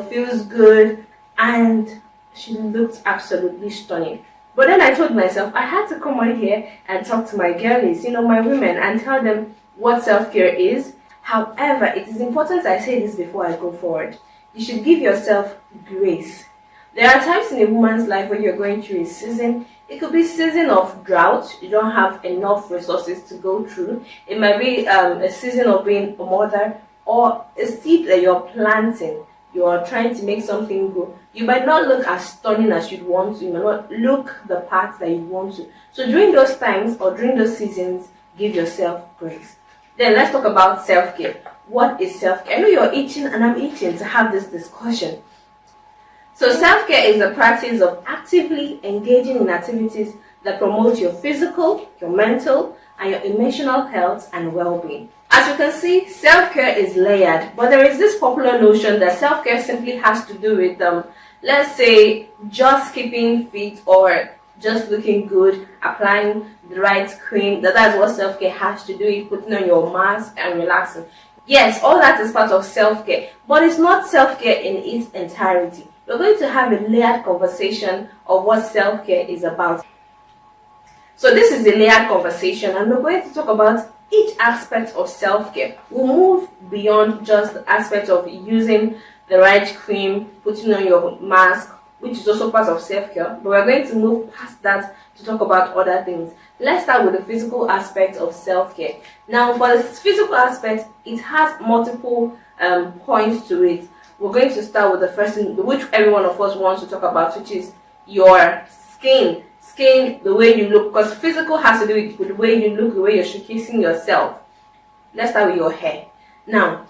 feels good, and she looked absolutely stunning. But then I told myself I had to come on here and talk to my girlies, my women, and tell them what self-care is. However, it is important I say this before I go forward. You should give yourself grace. There are times in a woman's life when you're going through a season. It could be a season of drought. You don't have enough resources to go through. It might be a season of being a mother or a seed that you're planting. You are trying to make something grow. You might not look as stunning as you'd want to. You might not look the part that you want to. So during those times or during those seasons, give yourself grace. Then let's talk about self-care. What is self-care? I know you're itching and I'm itching to have this discussion. So self-care is the practice of actively engaging in activities that promote your physical, your mental, and your emotional health and well-being. As you can see, self-care is layered, but there is this popular notion that self-care simply has to do with, let's say, just keeping fit or just looking good, applying the right cream. That's what self-care has to do with, putting on your mask and relaxing. Yes, all that is part of self-care, but it's not self-care in its entirety. We're going to have a layered conversation of what self-care is about. So this is a layered conversation, and we're going to talk about each aspect of self-care. We'll move beyond just the aspect of using the right cream, putting on your mask, which is also part of self-care, but we're going to move past that to talk about other things. Let's start with the physical aspect of self-care. Now, for the physical aspect, it has multiple points to it. We're going to start with the first thing, which every one of us wants to talk about, which is your skin. Skin, the way you look, because physical has to do with the way you look, the way you're showcasing yourself. Let's start with your hair. Now,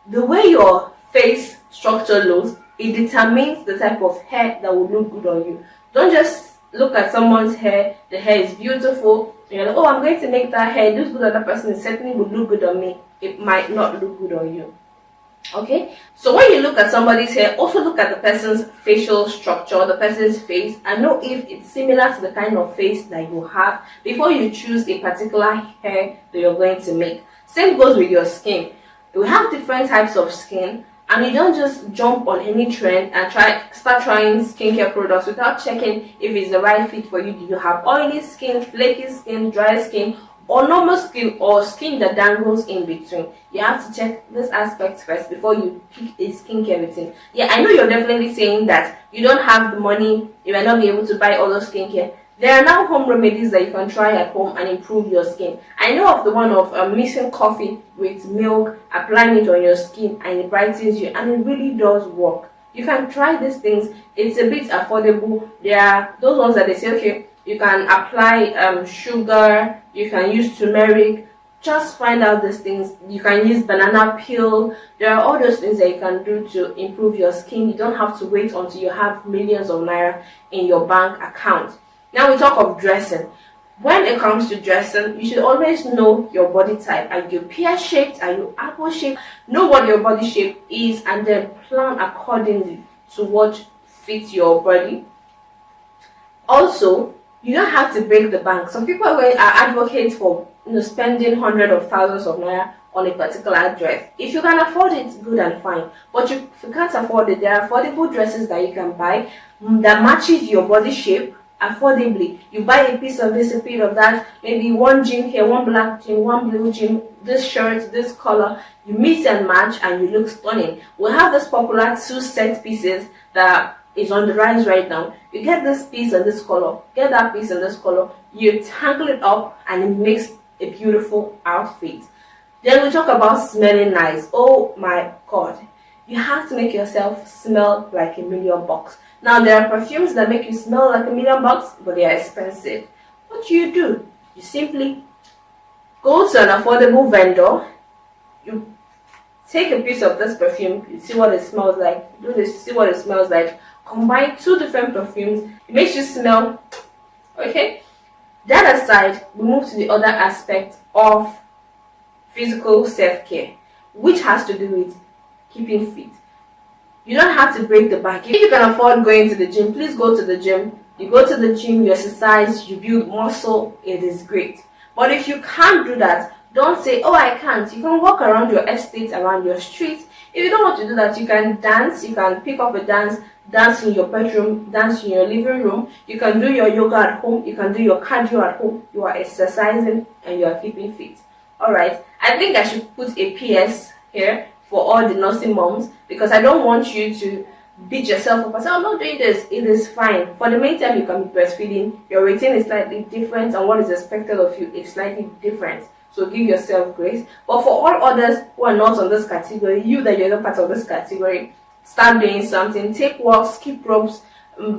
the way your face structure looks, it determines the type of hair that will look good on you. Don't just look at someone's hair, the hair is beautiful, and you're like, oh, I'm going to make that hair look good on that person, it certainly would look good on me. It might not look good on you. Okay, so when you look at somebody's hair, also look at the person's facial structure, the person's face, and know if it's similar to the kind of face that you have before you choose a particular hair that you're going to make. Same goes with your skin. We have different types of skin, and you don't just jump on any trend and start trying skincare products without checking if it's the right fit for you. Do you have oily skin, flaky skin, dry skin, or normal skin, or skin that dangles in between? You have to check this aspect first before you pick a skincare routine. Yeah, I know you're definitely saying that you don't have the money, you might not be able to buy all those skincare. There are now home remedies that you can try at home and improve your skin. I know of the one of mixing coffee with milk, applying it on your skin, and it brightens you, and it really does work. You can try these things. It's a bit affordable. There are those ones that they say, okay, You can apply sugar, you can use turmeric. Just find out these things. You can use banana peel. There are all those things that you can do to improve your skin. You don't have to wait until you have millions of naira in your bank account. Now we talk of dressing. When it comes to dressing, you should always know your body type. Are you pear-shaped? Are you apple-shaped? Know what your body shape is and then plan accordingly to what fits your body. Also, you don't have to break the bank. Some people are advocates for spending hundreds of thousands of naira on a particular dress. If you can afford it, good and fine. But if you can't afford it, there are affordable dresses that you can buy that matches your body shape affordably. You buy a piece of this, a piece of that, maybe one jean here, one black jean, one blue jean, this shirt, this color. You mix and match and you look stunning. We have this popular 2 set pieces that is on the rise right now. You get this piece in this color, get that piece in this color, you tangle it up and it makes a beautiful outfit. Then we talk about smelling nice. Oh my god, you have to make yourself smell like $1,000,000. Now there are perfumes that make you smell like $1,000,000, but they are expensive. What do? You simply go to an affordable vendor, you take a piece of this perfume, you see what it smells like, do this, see what it smells like, combine 2 different perfumes, it makes you smell, okay? That aside, we move to the other aspect of physical self-care, which has to do with keeping fit. You don't have to break the bank. If you can afford going to the gym, please go to the gym. You go to the gym, you exercise, you build muscle, it is great. But if you can't do that, don't say, oh, I can't. You can walk around your estate, around your street. If you don't want to do that, you can dance. You can pick up a dance in your bedroom, dance in your living room. You can do your yoga at home. You can do your cardio at home. You are exercising and you are keeping fit. All right. I think I should put a PS here for all the nursing moms, because I don't want you to beat yourself up and say, I'm not doing this. It is fine. For the meantime, you can be breastfeeding. Your routine is slightly different and what is expected of you is slightly different. So give yourself grace. But for all others who are not on this category, you that you're not part of this category, start doing something. Take walks, skip ropes,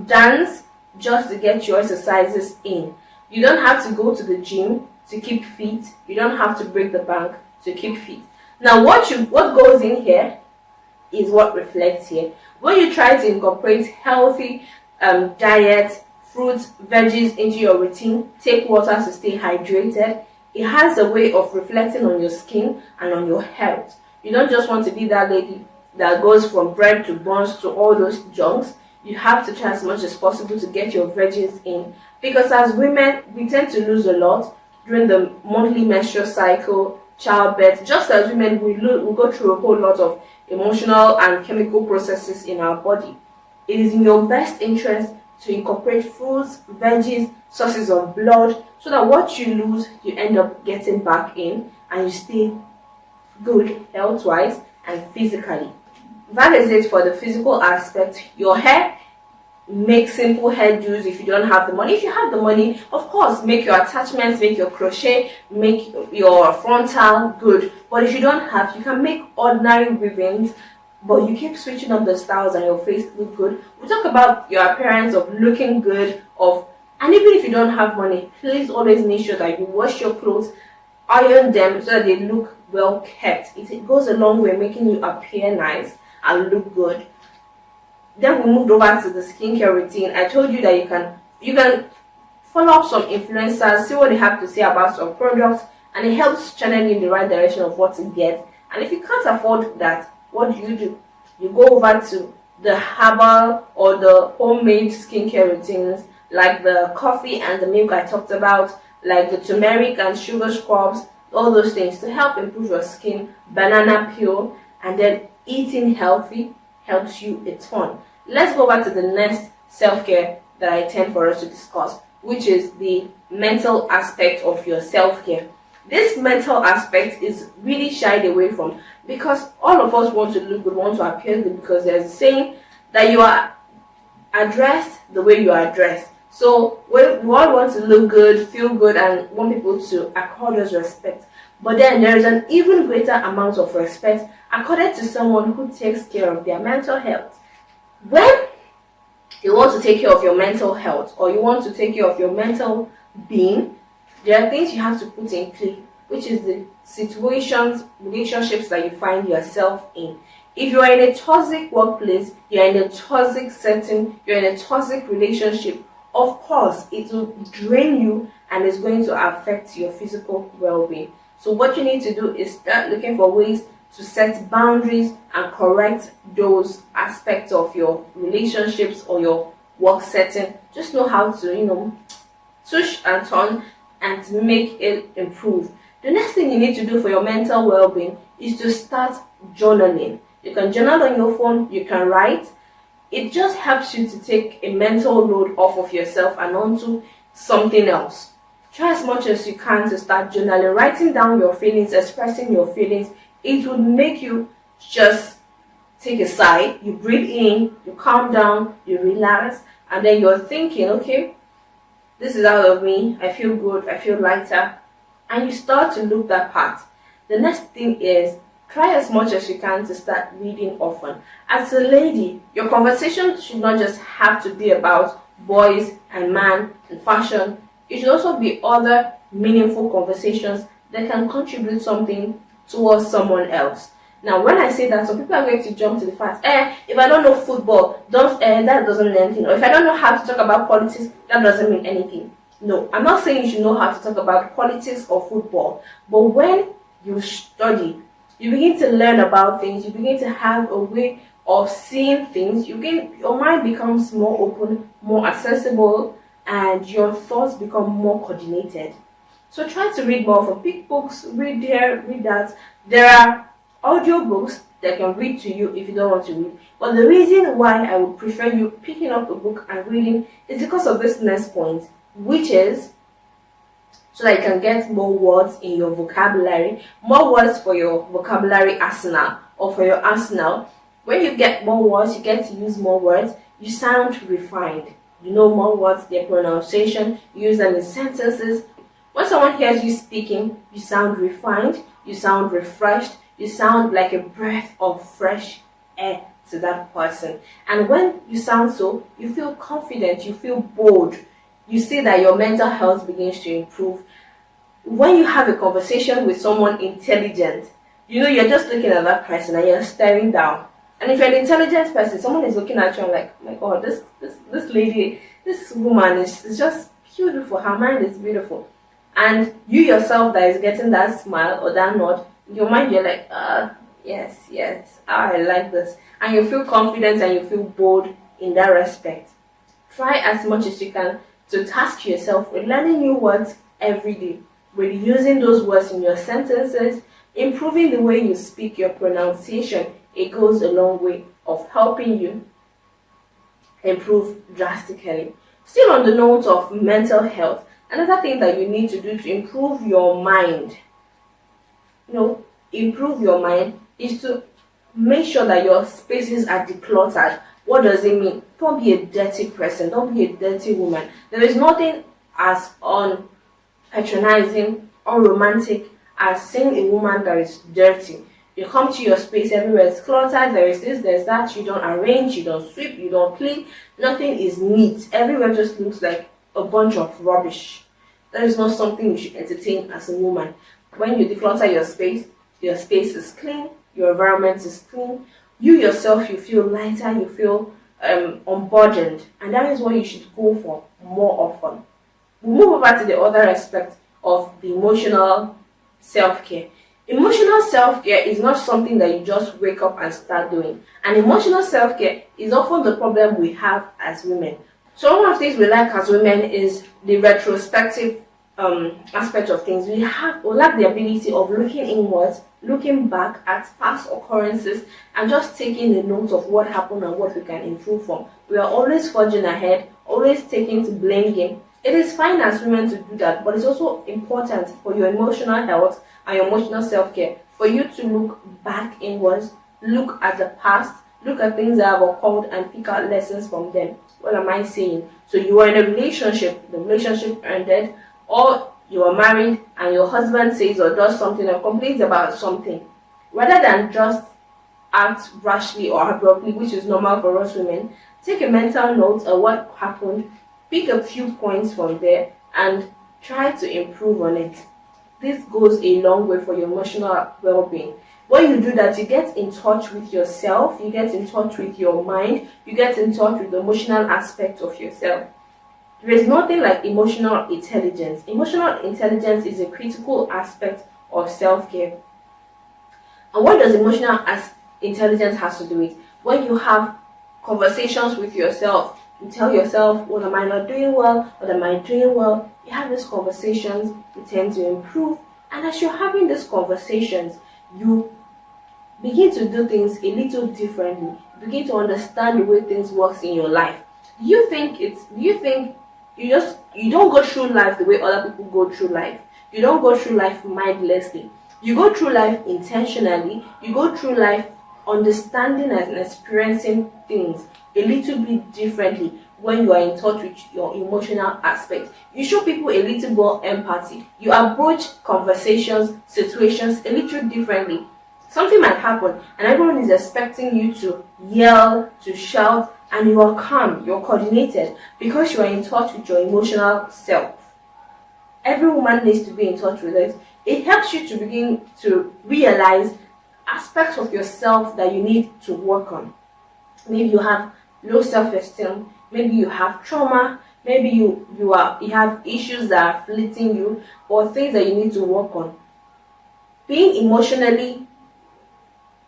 dance, just to get your exercises in. You don't have to go to the gym to keep fit. You don't have to break the bank to keep fit. Now, what goes in here is what reflects here. When you try to incorporate healthy diet, fruits, veggies into your routine, take water to stay hydrated, it has a way of reflecting on your skin and on your health. You don't just want to be that lady that goes from bread to buns to all those junks. You have to try as much as possible to get your veggies in. Because as women, we tend to lose a lot during the monthly menstrual cycle, childbirth. Just as women, we go through a whole lot of emotional and chemical processes in our body. It is in your best interest to incorporate fruits, veggies, sources of blood, so that what you lose, you end up getting back in and you stay good health-wise and physically. That is it for the physical aspect. Your hair, make simple hairdos if you don't have the money. If you have the money, of course, make your attachments, make your crochet, make your frontal good. But if you don't have, you can make ordinary weavings, but you keep switching up the styles and your face look good. We talk about your appearance of looking good, and even if you don't have money, please always make sure that you wash your clothes, iron them so that they look well kept. It goes a long way making you appear nice and look good. Then we moved over to the skincare routine. I told you that you can follow up some influencers, see what they have to say about some products, and it helps channel you in the right direction of what to get. And if you can't afford that, what do? You go over to the herbal or the homemade skincare routines, like the coffee and the milk I talked about, like the turmeric and sugar scrubs, all those things to help improve your skin. Banana peel, and then eating healthy helps you a ton. Let's go back to the next self-care that I intend for us to discuss, which is the mental aspect of your self-care. This mental aspect is really shied away from, because all of us want to look good, want to appear good, because there's a saying that you are addressed the way you are dressed. So we all want to look good, feel good, and want people to accord us respect. But then there is an even greater amount of respect accorded to someone who takes care of their mental health. When you want to take care of your mental health, or you want to take care of your mental being, there are things you have to put in play, which is the situations, relationships that you find yourself in. If you are in a toxic workplace, you're in a toxic setting, you're in a toxic relationship, of course, it will drain you and is going to affect your physical well-being. So what you need to do is start looking for ways to set boundaries and correct those aspects of your relationships or your work setting. Just know how to, touch and turn and to make it improve. The next thing you need to do for your mental well-being is to start journaling. You can journal on your phone, you can write. It just helps you to take a mental load off of yourself and onto something else. Try as much as you can to start journaling, writing down your feelings, expressing your feelings. It would make you just take a sigh, you breathe in, you calm down, you relax, and then you're thinking, okay, this is out of me, I feel good, I feel lighter, and you start to look that part. The next thing is, try as much as you can to start reading often. As a lady, your conversation should not just have to be about boys and man and fashion. It should also be other meaningful conversations that can contribute something towards someone else. Now, when I say that, some people are going to jump to the fact, if I don't know football, that doesn't mean anything. Or if I don't know how to talk about politics, that doesn't mean anything. No, I'm not saying you should know how to talk about politics or football. But when you study, you begin to learn about things, you begin to have a way of seeing things, your mind becomes more open, more accessible, and your thoughts become more coordinated. So try to read more. Pick books, read there, read that. There are audio books that can read to you if you don't want to read. But the reason why I would prefer you picking up a book and reading is because of this next point, which is so that you can get more words in your vocabulary, more words for your vocabulary arsenal or for your arsenal. When you get more words, you get to use more words, you sound refined. You know more words, their pronunciation, you use them in sentences. When someone hears you speaking, you sound refined, you sound refreshed, you sound like a breath of fresh air to that person. And when you sound so, you feel confident, you feel bold. You see that your mental health begins to improve. When you have a conversation with someone intelligent, you're just looking at that person and you're staring down. And if you're an intelligent person, someone is looking at you and like, oh my God, this lady, this woman is just beautiful. Her mind is beautiful. And you yourself that is getting that smile or that nod, in your mind you're like, yes, I like this. And you feel confident and you feel bold in that respect. Try as much as you can to task yourself with learning new words every day, with using those words in your sentences, improving the way you speak, your pronunciation. It goes a long way of helping you improve drastically. Still on the note of mental health, another thing that you need to do to improve your mind, improve your mind is to make sure that your spaces are decluttered. What does it mean? Don't be a dirty person. Don't be a dirty woman. There is nothing as patronizing or romantic as seeing a woman that is dirty. You come to your space, everywhere is cluttered, there is this, there's that, you don't arrange, you don't sweep, you don't clean, nothing is neat. Everywhere just looks like a bunch of rubbish. That is not something you should entertain as a woman. When you declutter your space is clean, your environment is clean, you yourself, you feel lighter, you feel unburdened, and that is what you should go for more often. We'll move over to the other aspect of the emotional self-care. Emotional self-care is not something that you just wake up and start doing. And emotional self-care is often the problem we have as women. So one of the things we like as women is the retrospective aspect of things. We lack the ability of looking inwards, looking back at past occurrences, and just taking a note of what happened and what we can improve from. We are always forging ahead, always taking to blame game. It is fine as women to do that, but it's also important for your emotional health and your emotional self-care for you to look back inwards, look at the past, look at things that have occurred and pick out lessons from them. What am I saying? So you are in a relationship, the relationship ended, or you are married and your husband says or does something or complains about something. Rather than just act rashly or abruptly, which is normal for us women, Take a mental note of what happened, pick a few points from there, and try to improve on it. This goes a long way for your emotional well-being. When you do that, you get in touch with yourself, you get in touch with your mind, you get in touch with the emotional aspect of yourself. There is nothing like emotional intelligence. Emotional intelligence is a critical aspect of self-care. And what does emotional intelligence has to do with? When you have conversations with yourself, you tell yourself, what am I not doing well? What am I doing well? You have these conversations, you tend to improve. And as you're having these conversations, you begin to do things a little differently. You begin to understand the way things work in your life. Do you think you don't go through life the way other people go through life? You don't go through life mindlessly. You go through life intentionally. You go through life understanding and experiencing things a little bit differently when you are in touch with your emotional aspect. You show people a little more empathy. You approach conversations, situations a little differently. Something might happen and everyone is expecting you to yell, to shout, and you are calm, you're coordinated because you are in touch with your emotional self. Every woman needs to be in touch with it. It helps you to begin to realize aspects of yourself that you need to work on. Maybe you have low self-esteem, maybe you have trauma, maybe you have issues that are afflicting you, or things that you need to work on. Being emotionally,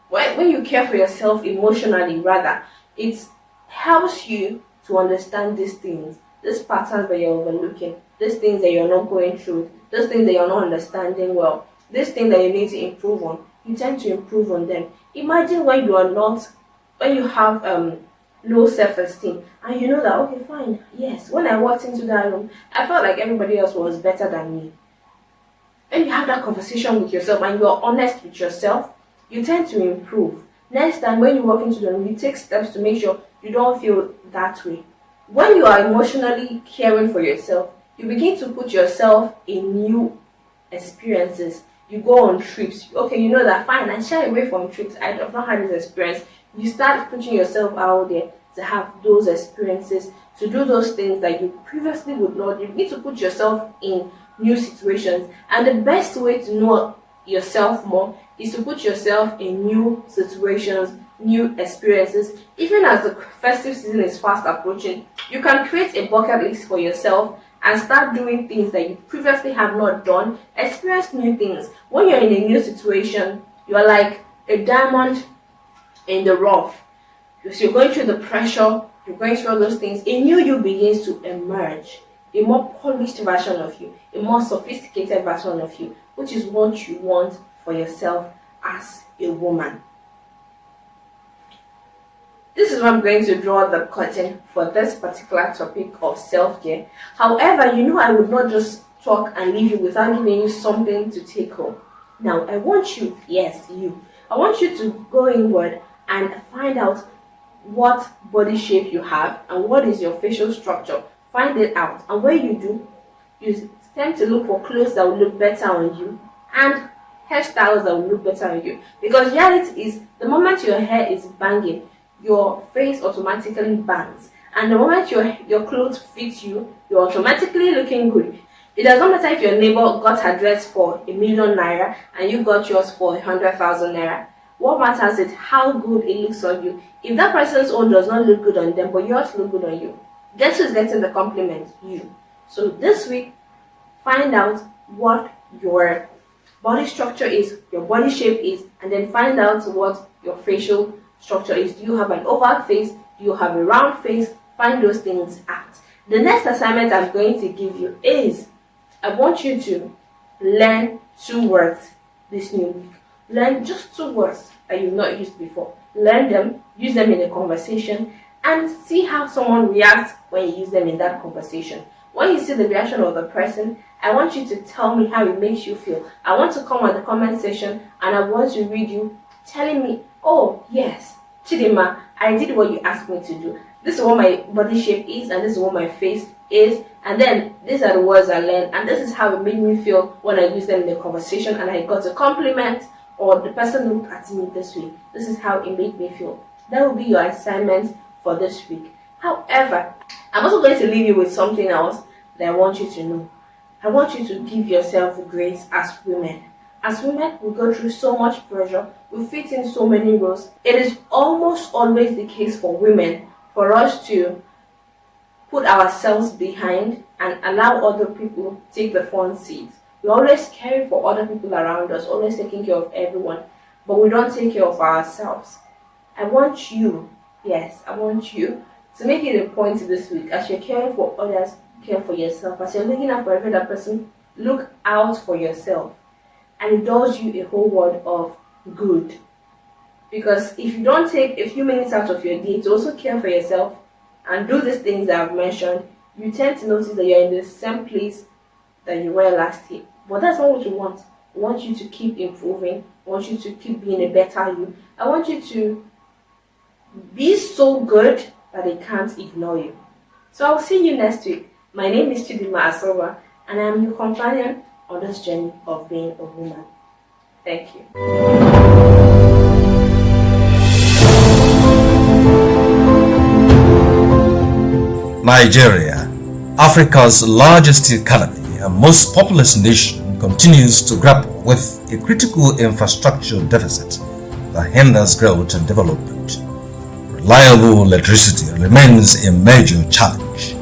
when you care for yourself emotionally rather, it helps you to understand these things, these patterns that you're overlooking, these things that you're not going through, those things that you're not understanding well, these things that you need to improve on. You tend to improve on them. Imagine when you have low self-esteem and you know that, okay, fine, yes, when I walked into that room, I felt like everybody else was better than me. And you have that conversation with yourself and you're honest with yourself, you tend to improve. Next time when you walk into the room, you take steps to make sure you don't feel that way. When you are emotionally caring for yourself, you begin to put yourself in new experiences. You go on trips. Okay, you know that, fine, I shy away from trips. I have not had this experience. You start putting yourself out there to have those experiences, to do those things that you previously would not. You need to put yourself in new situations. And the best way to know yourself more is to put yourself in new situations, new experiences. Even as the festive season is fast approaching, you can create a bucket list for yourself and start doing things that you previously have not done. Experience new things. When you're in a new situation, you're like a diamond in the rough. Because you're going through the pressure, you're going through all those things. A new you begins to emerge. A more polished version of you, a more sophisticated version of you, which is what you want for yourself as a woman. This is where I'm going to draw the curtain for this particular topic of self-care. However, I would not just talk and leave you without giving you something to take home. Now, I want you, yes, you, I want you to go inward and find out what body shape you have and what is your facial structure. Find it out. And when you do, you tend to look for clothes that will look better on you and hairstyles that will look better on you. Because reality is, the moment your hair is banging, your face automatically bangs. And the moment your clothes fit you, you're automatically looking good. It does not matter if your neighbor got her dress for ₦1,000,000 and you got yours for 100,000 naira. What matters is how good it looks on you. If that person's own does not look good on them, but yours look good on you, guess who's getting the compliment? You. So this week, find out what your body structure is, your body shape is, and then find out what your facial structure is. Do you have an oval face? Do you have a round face? Find those things out. The next assignment I'm going to give you is, I want you to learn 2 words this new week. Learn just 2 words that you've not used before. Learn them, use them in a conversation, and see how someone reacts when you use them in that conversation. When you see the reaction of the person, I want you to tell me how it makes you feel. I want to come on the comment section and I want to read you telling me, oh yes, Chidima, I did what you asked me to do. This is what my body shape is and this is what my face is. And then these are the words I learned and this is how it made me feel when I used them in the conversation and I got a compliment or the person looked at me this way. This is how it made me feel. That will be your assignment for this week. However, I'm also going to leave you with something else that I want you to know. I want you to give yourself grace as women. As women, we go through so much pressure. We fit in so many roles. It is almost always the case for women for us to put ourselves behind and allow other people take the front seat. We always care for other people around us, always taking care of everyone, but we don't take care of ourselves. I want you, yes, I want you to make it a point this week, as you're caring for others, care for yourself. As you're looking out for every other person, look out for yourself. And it does you a whole world of good. Because if you don't take a few minutes out of your day to also care for yourself and do these things that I've mentioned, you tend to notice that you're in the same place that you were last year. But that's not what you want. I want you to keep improving. I want you to keep being a better you. I want you to be so good that they can't ignore you. So I'll see you next week. My name is Chidima Asoba, and I'm your companion on this journey of being a woman. Thank you. Nigeria, Africa's largest economy and most populous nation, continues to grapple with a critical infrastructure deficit that hinders growth and development. Reliable electricity remains a major challenge.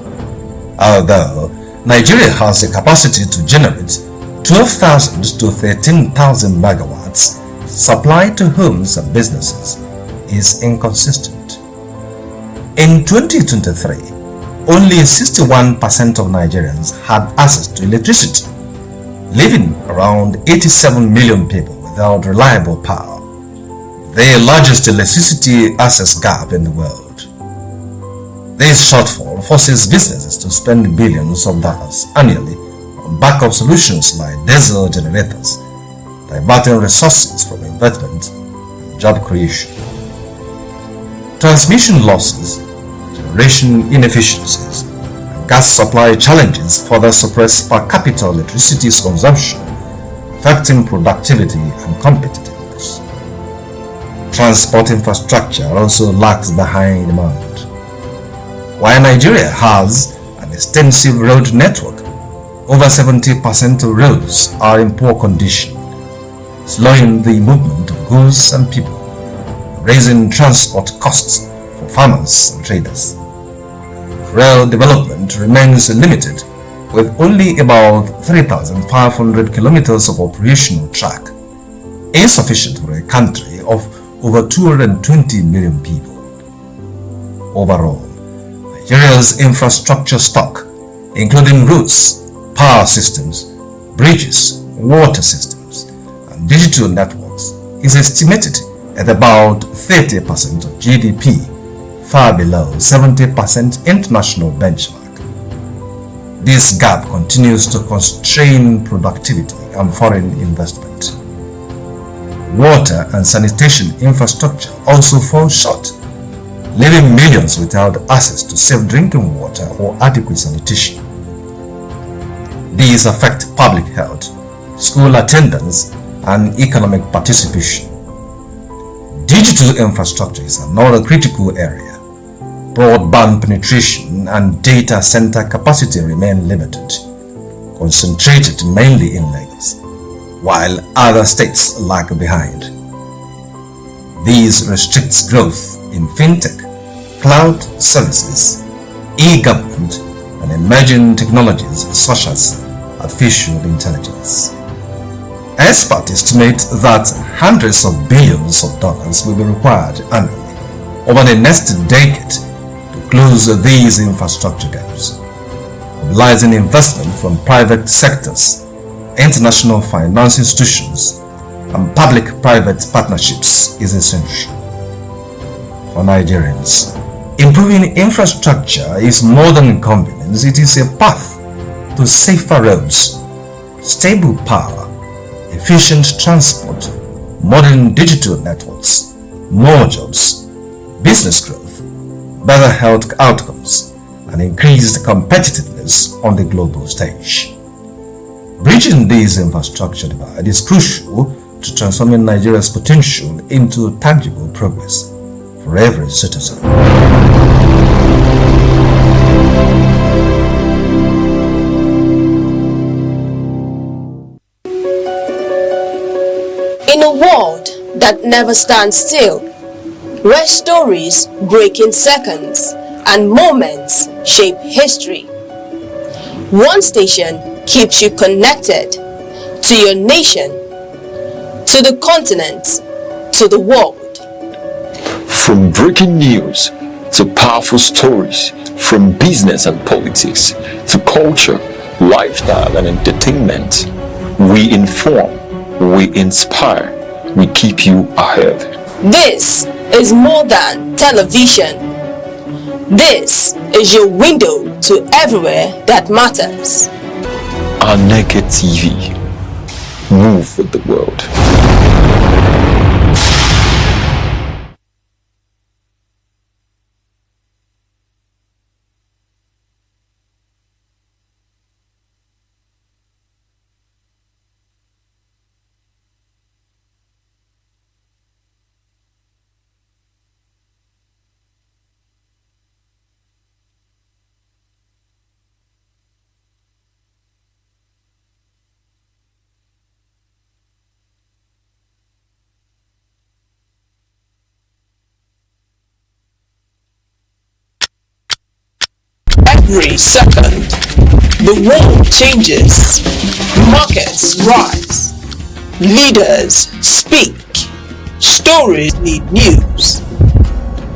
Although Nigeria has the capacity to generate 12,000 to 13,000 megawatts, supply to homes and businesses is inconsistent. In 2023, only 61% of Nigerians had access to electricity, leaving around 87 million people without reliable power, the largest electricity access gap in the world. This shortfall forces businesses to spend billions of dollars annually on backup solutions like diesel generators, diverting resources from investment and job creation. Transmission losses, generation inefficiencies, and gas supply challenges further suppress per capita electricity consumption, affecting productivity and competitiveness. Transport infrastructure also lags behind demand. While Nigeria has an extensive road network, over 70% of roads are in poor condition, slowing the movement of goods and people, raising transport costs for farmers and traders. Rail development remains limited, with only about 3,500 kilometers of operational track, insufficient for a country of over 220 million people. Overall, Nigeria's infrastructure stock, including roads, power systems, bridges, water systems, and digital networks, is estimated at about 30% of GDP, far below 70% international benchmark. This gap continues to constrain productivity and foreign investment. Water and sanitation infrastructure also fall short, leaving millions without access to safe drinking water or adequate sanitation. These affect public health, school attendance, and economic participation. Digital infrastructure is another critical area. Broadband penetration and data center capacity remain limited, concentrated mainly in Lagos, while other states lag behind. These restricts growth in fintech, cloud services, e-government, and emerging technologies such as artificial intelligence. Experts estimate that hundreds of billions of dollars will be required annually over the next decade to close these infrastructure gaps. Mobilizing investment from private sectors, international finance institutions, and public-private partnerships is essential. For Nigerians, improving infrastructure is more than convenience, it is a path to safer roads, stable power, efficient transport, modern digital networks, more jobs, business growth, better health outcomes, and increased competitiveness on the global stage. Bridging this infrastructure divide is crucial to transforming Nigeria's potential into tangible progress for every citizen. In a world that never stands still, where stories break in seconds and moments shape history, one station keeps you connected to your nation, to the continent, to the world. From breaking news to powerful stories, from business and politics to culture, lifestyle and entertainment, we inform, we inspire, we keep you ahead. This is more than television. This is your window to everywhere that matters. Aneke TV. Move with the world. Every second, the world changes, markets rise, leaders speak, stories need news.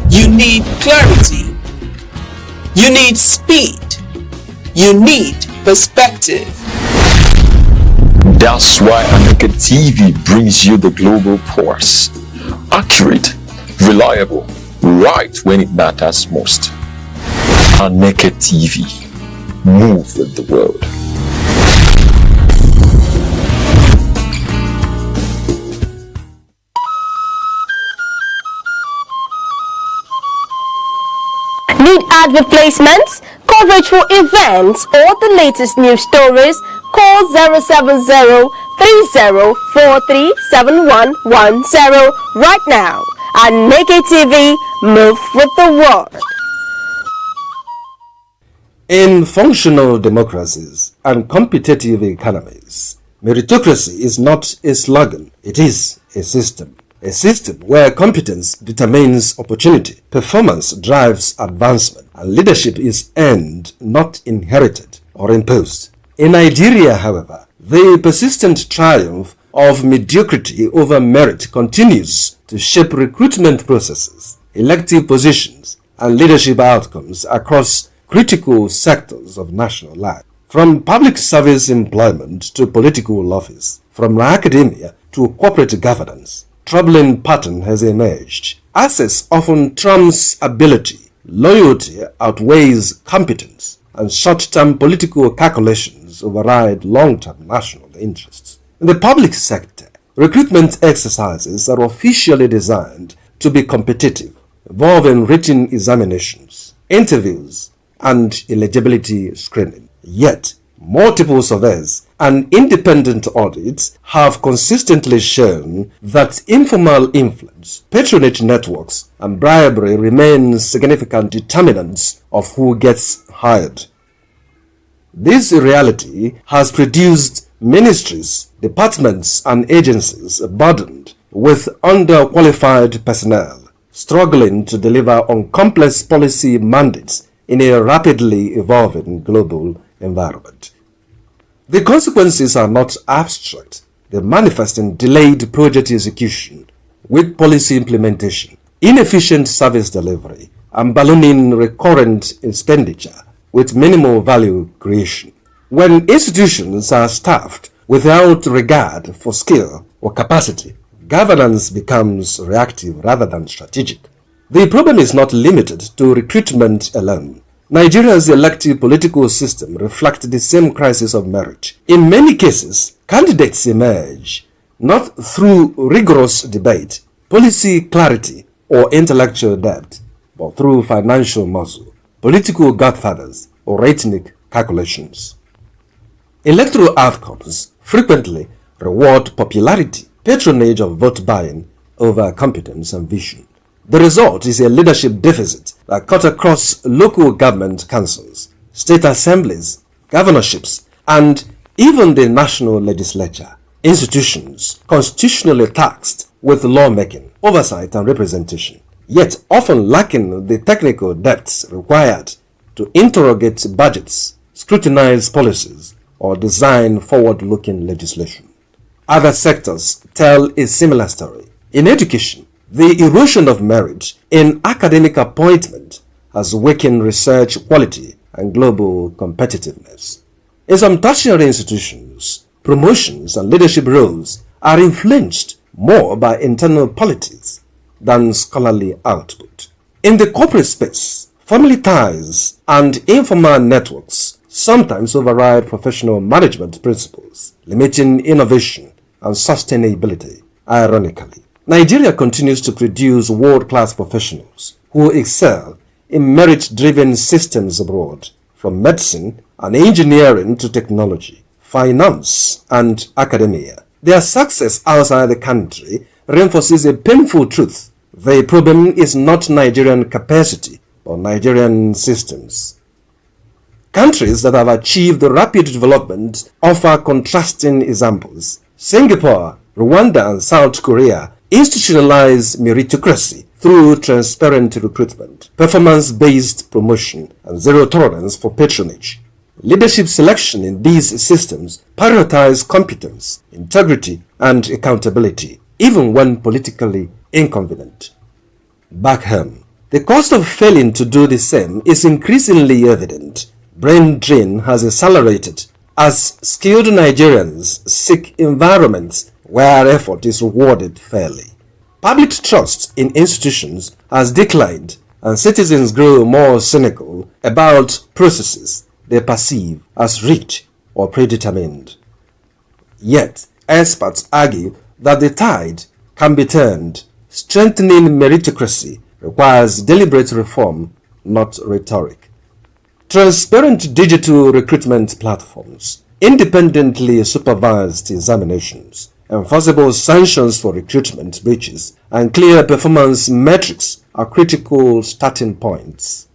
You need clarity, you need speed, you need perspective. That's why Aneke TV brings you the global pulse. Accurate, reliable, right when it matters most. Aneke TV. Move with the world. Need ad replacements, coverage for events, or the latest news stories? Call 070-3043-7110 right now. Aneke TV, move with the world. In functional democracies and competitive economies, meritocracy is not a slogan, it is a system. A system where competence determines opportunity, performance drives advancement, and leadership is earned, not inherited or imposed. In Nigeria, however, the persistent triumph of mediocrity over merit continues to shape recruitment processes, elective positions, and leadership outcomes across critical sectors of national life. From public service employment to political office, from academia to corporate governance, troubling pattern has emerged. Access often trumps ability, loyalty outweighs competence, and short-term political calculations override long-term national interests. In the public sector, recruitment exercises are officially designed to be competitive, involving written examinations, interviews, and eligibility screening. Yet, multiple surveys and independent audits have consistently shown that informal influence, patronage networks, and bribery remain significant determinants of who gets hired. This reality has produced ministries, departments, and agencies burdened with underqualified personnel, struggling to deliver on complex policy mandates in a rapidly evolving global environment. The consequences are not abstract. They manifest in delayed project execution, weak policy implementation, inefficient service delivery, and ballooning recurrent expenditure with minimal value creation. When institutions are staffed without regard for skill or capacity, governance becomes reactive rather than strategic. The problem is not limited to recruitment alone. Nigeria's elective political system reflects the same crisis of merit. In many cases, candidates emerge not through rigorous debate, policy clarity, or intellectual depth, but through financial muscle, political godfathers, or ethnic calculations. Electoral outcomes frequently reward popularity, patronage of vote buying over competence and vision. The result is a leadership deficit that cut across local government councils, state assemblies, governorships, and even the national legislature. Institutions constitutionally tasked with lawmaking, oversight and representation, yet often lacking the technical depths required to interrogate budgets, scrutinize policies, or design forward-looking legislation. Other sectors tell a similar story. In education, the erosion of merit in academic appointment has weakened research quality and global competitiveness. In some tertiary institutions, promotions and leadership roles are influenced more by internal politics than scholarly output. In the corporate space, family ties and informal networks sometimes override professional management principles, limiting innovation and sustainability. Ironically, Nigeria continues to produce world-class professionals who excel in merit-driven systems abroad, from medicine and engineering to technology, finance and academia. Their success outside the country reinforces a painful truth. The problem is not Nigerian capacity, but Nigerian systems. Countries that have achieved rapid development offer contrasting examples. Singapore, Rwanda, and South Korea institutionalize meritocracy through transparent recruitment, performance-based promotion, and zero tolerance for patronage. Leadership selection in these systems prioritize competence, integrity, and accountability, even when politically inconvenient. Back home, the cost of failing to do the same is increasingly evident. Brain drain has accelerated as skilled Nigerians seek environments where effort is rewarded fairly. Public trust in institutions has declined, and citizens grow more cynical about processes they perceive as rigged or predetermined. Yet, experts argue that the tide can be turned. Strengthening meritocracy requires deliberate reform, not rhetoric. Transparent digital recruitment platforms, independently supervised examinations, enforceable sanctions for recruitment breaches, and clear performance metrics are critical starting points.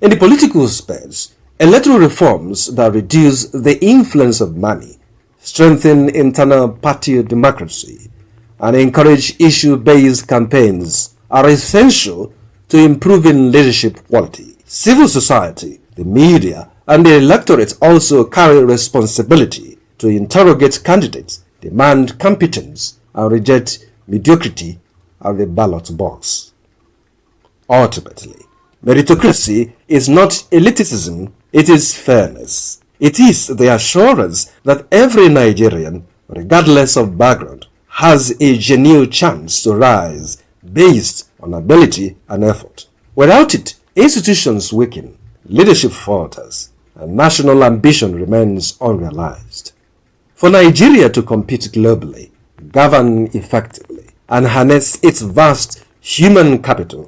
In the political space, electoral reforms that reduce the influence of money, strengthen internal party democracy, and encourage issue-based campaigns are essential to improving leadership quality. Civil society, the media, and the electorate also carry responsibility to interrogate candidates, demand competence, and reject mediocrity at the ballot box. Ultimately, meritocracy is not elitism, it is fairness. It is the assurance that every Nigerian, regardless of background, has a genuine chance to rise based on ability and effort. Without it, institutions weaken, leadership falters, and national ambition remains unrealized. For Nigeria to compete globally, govern effectively, and harness its vast human capital,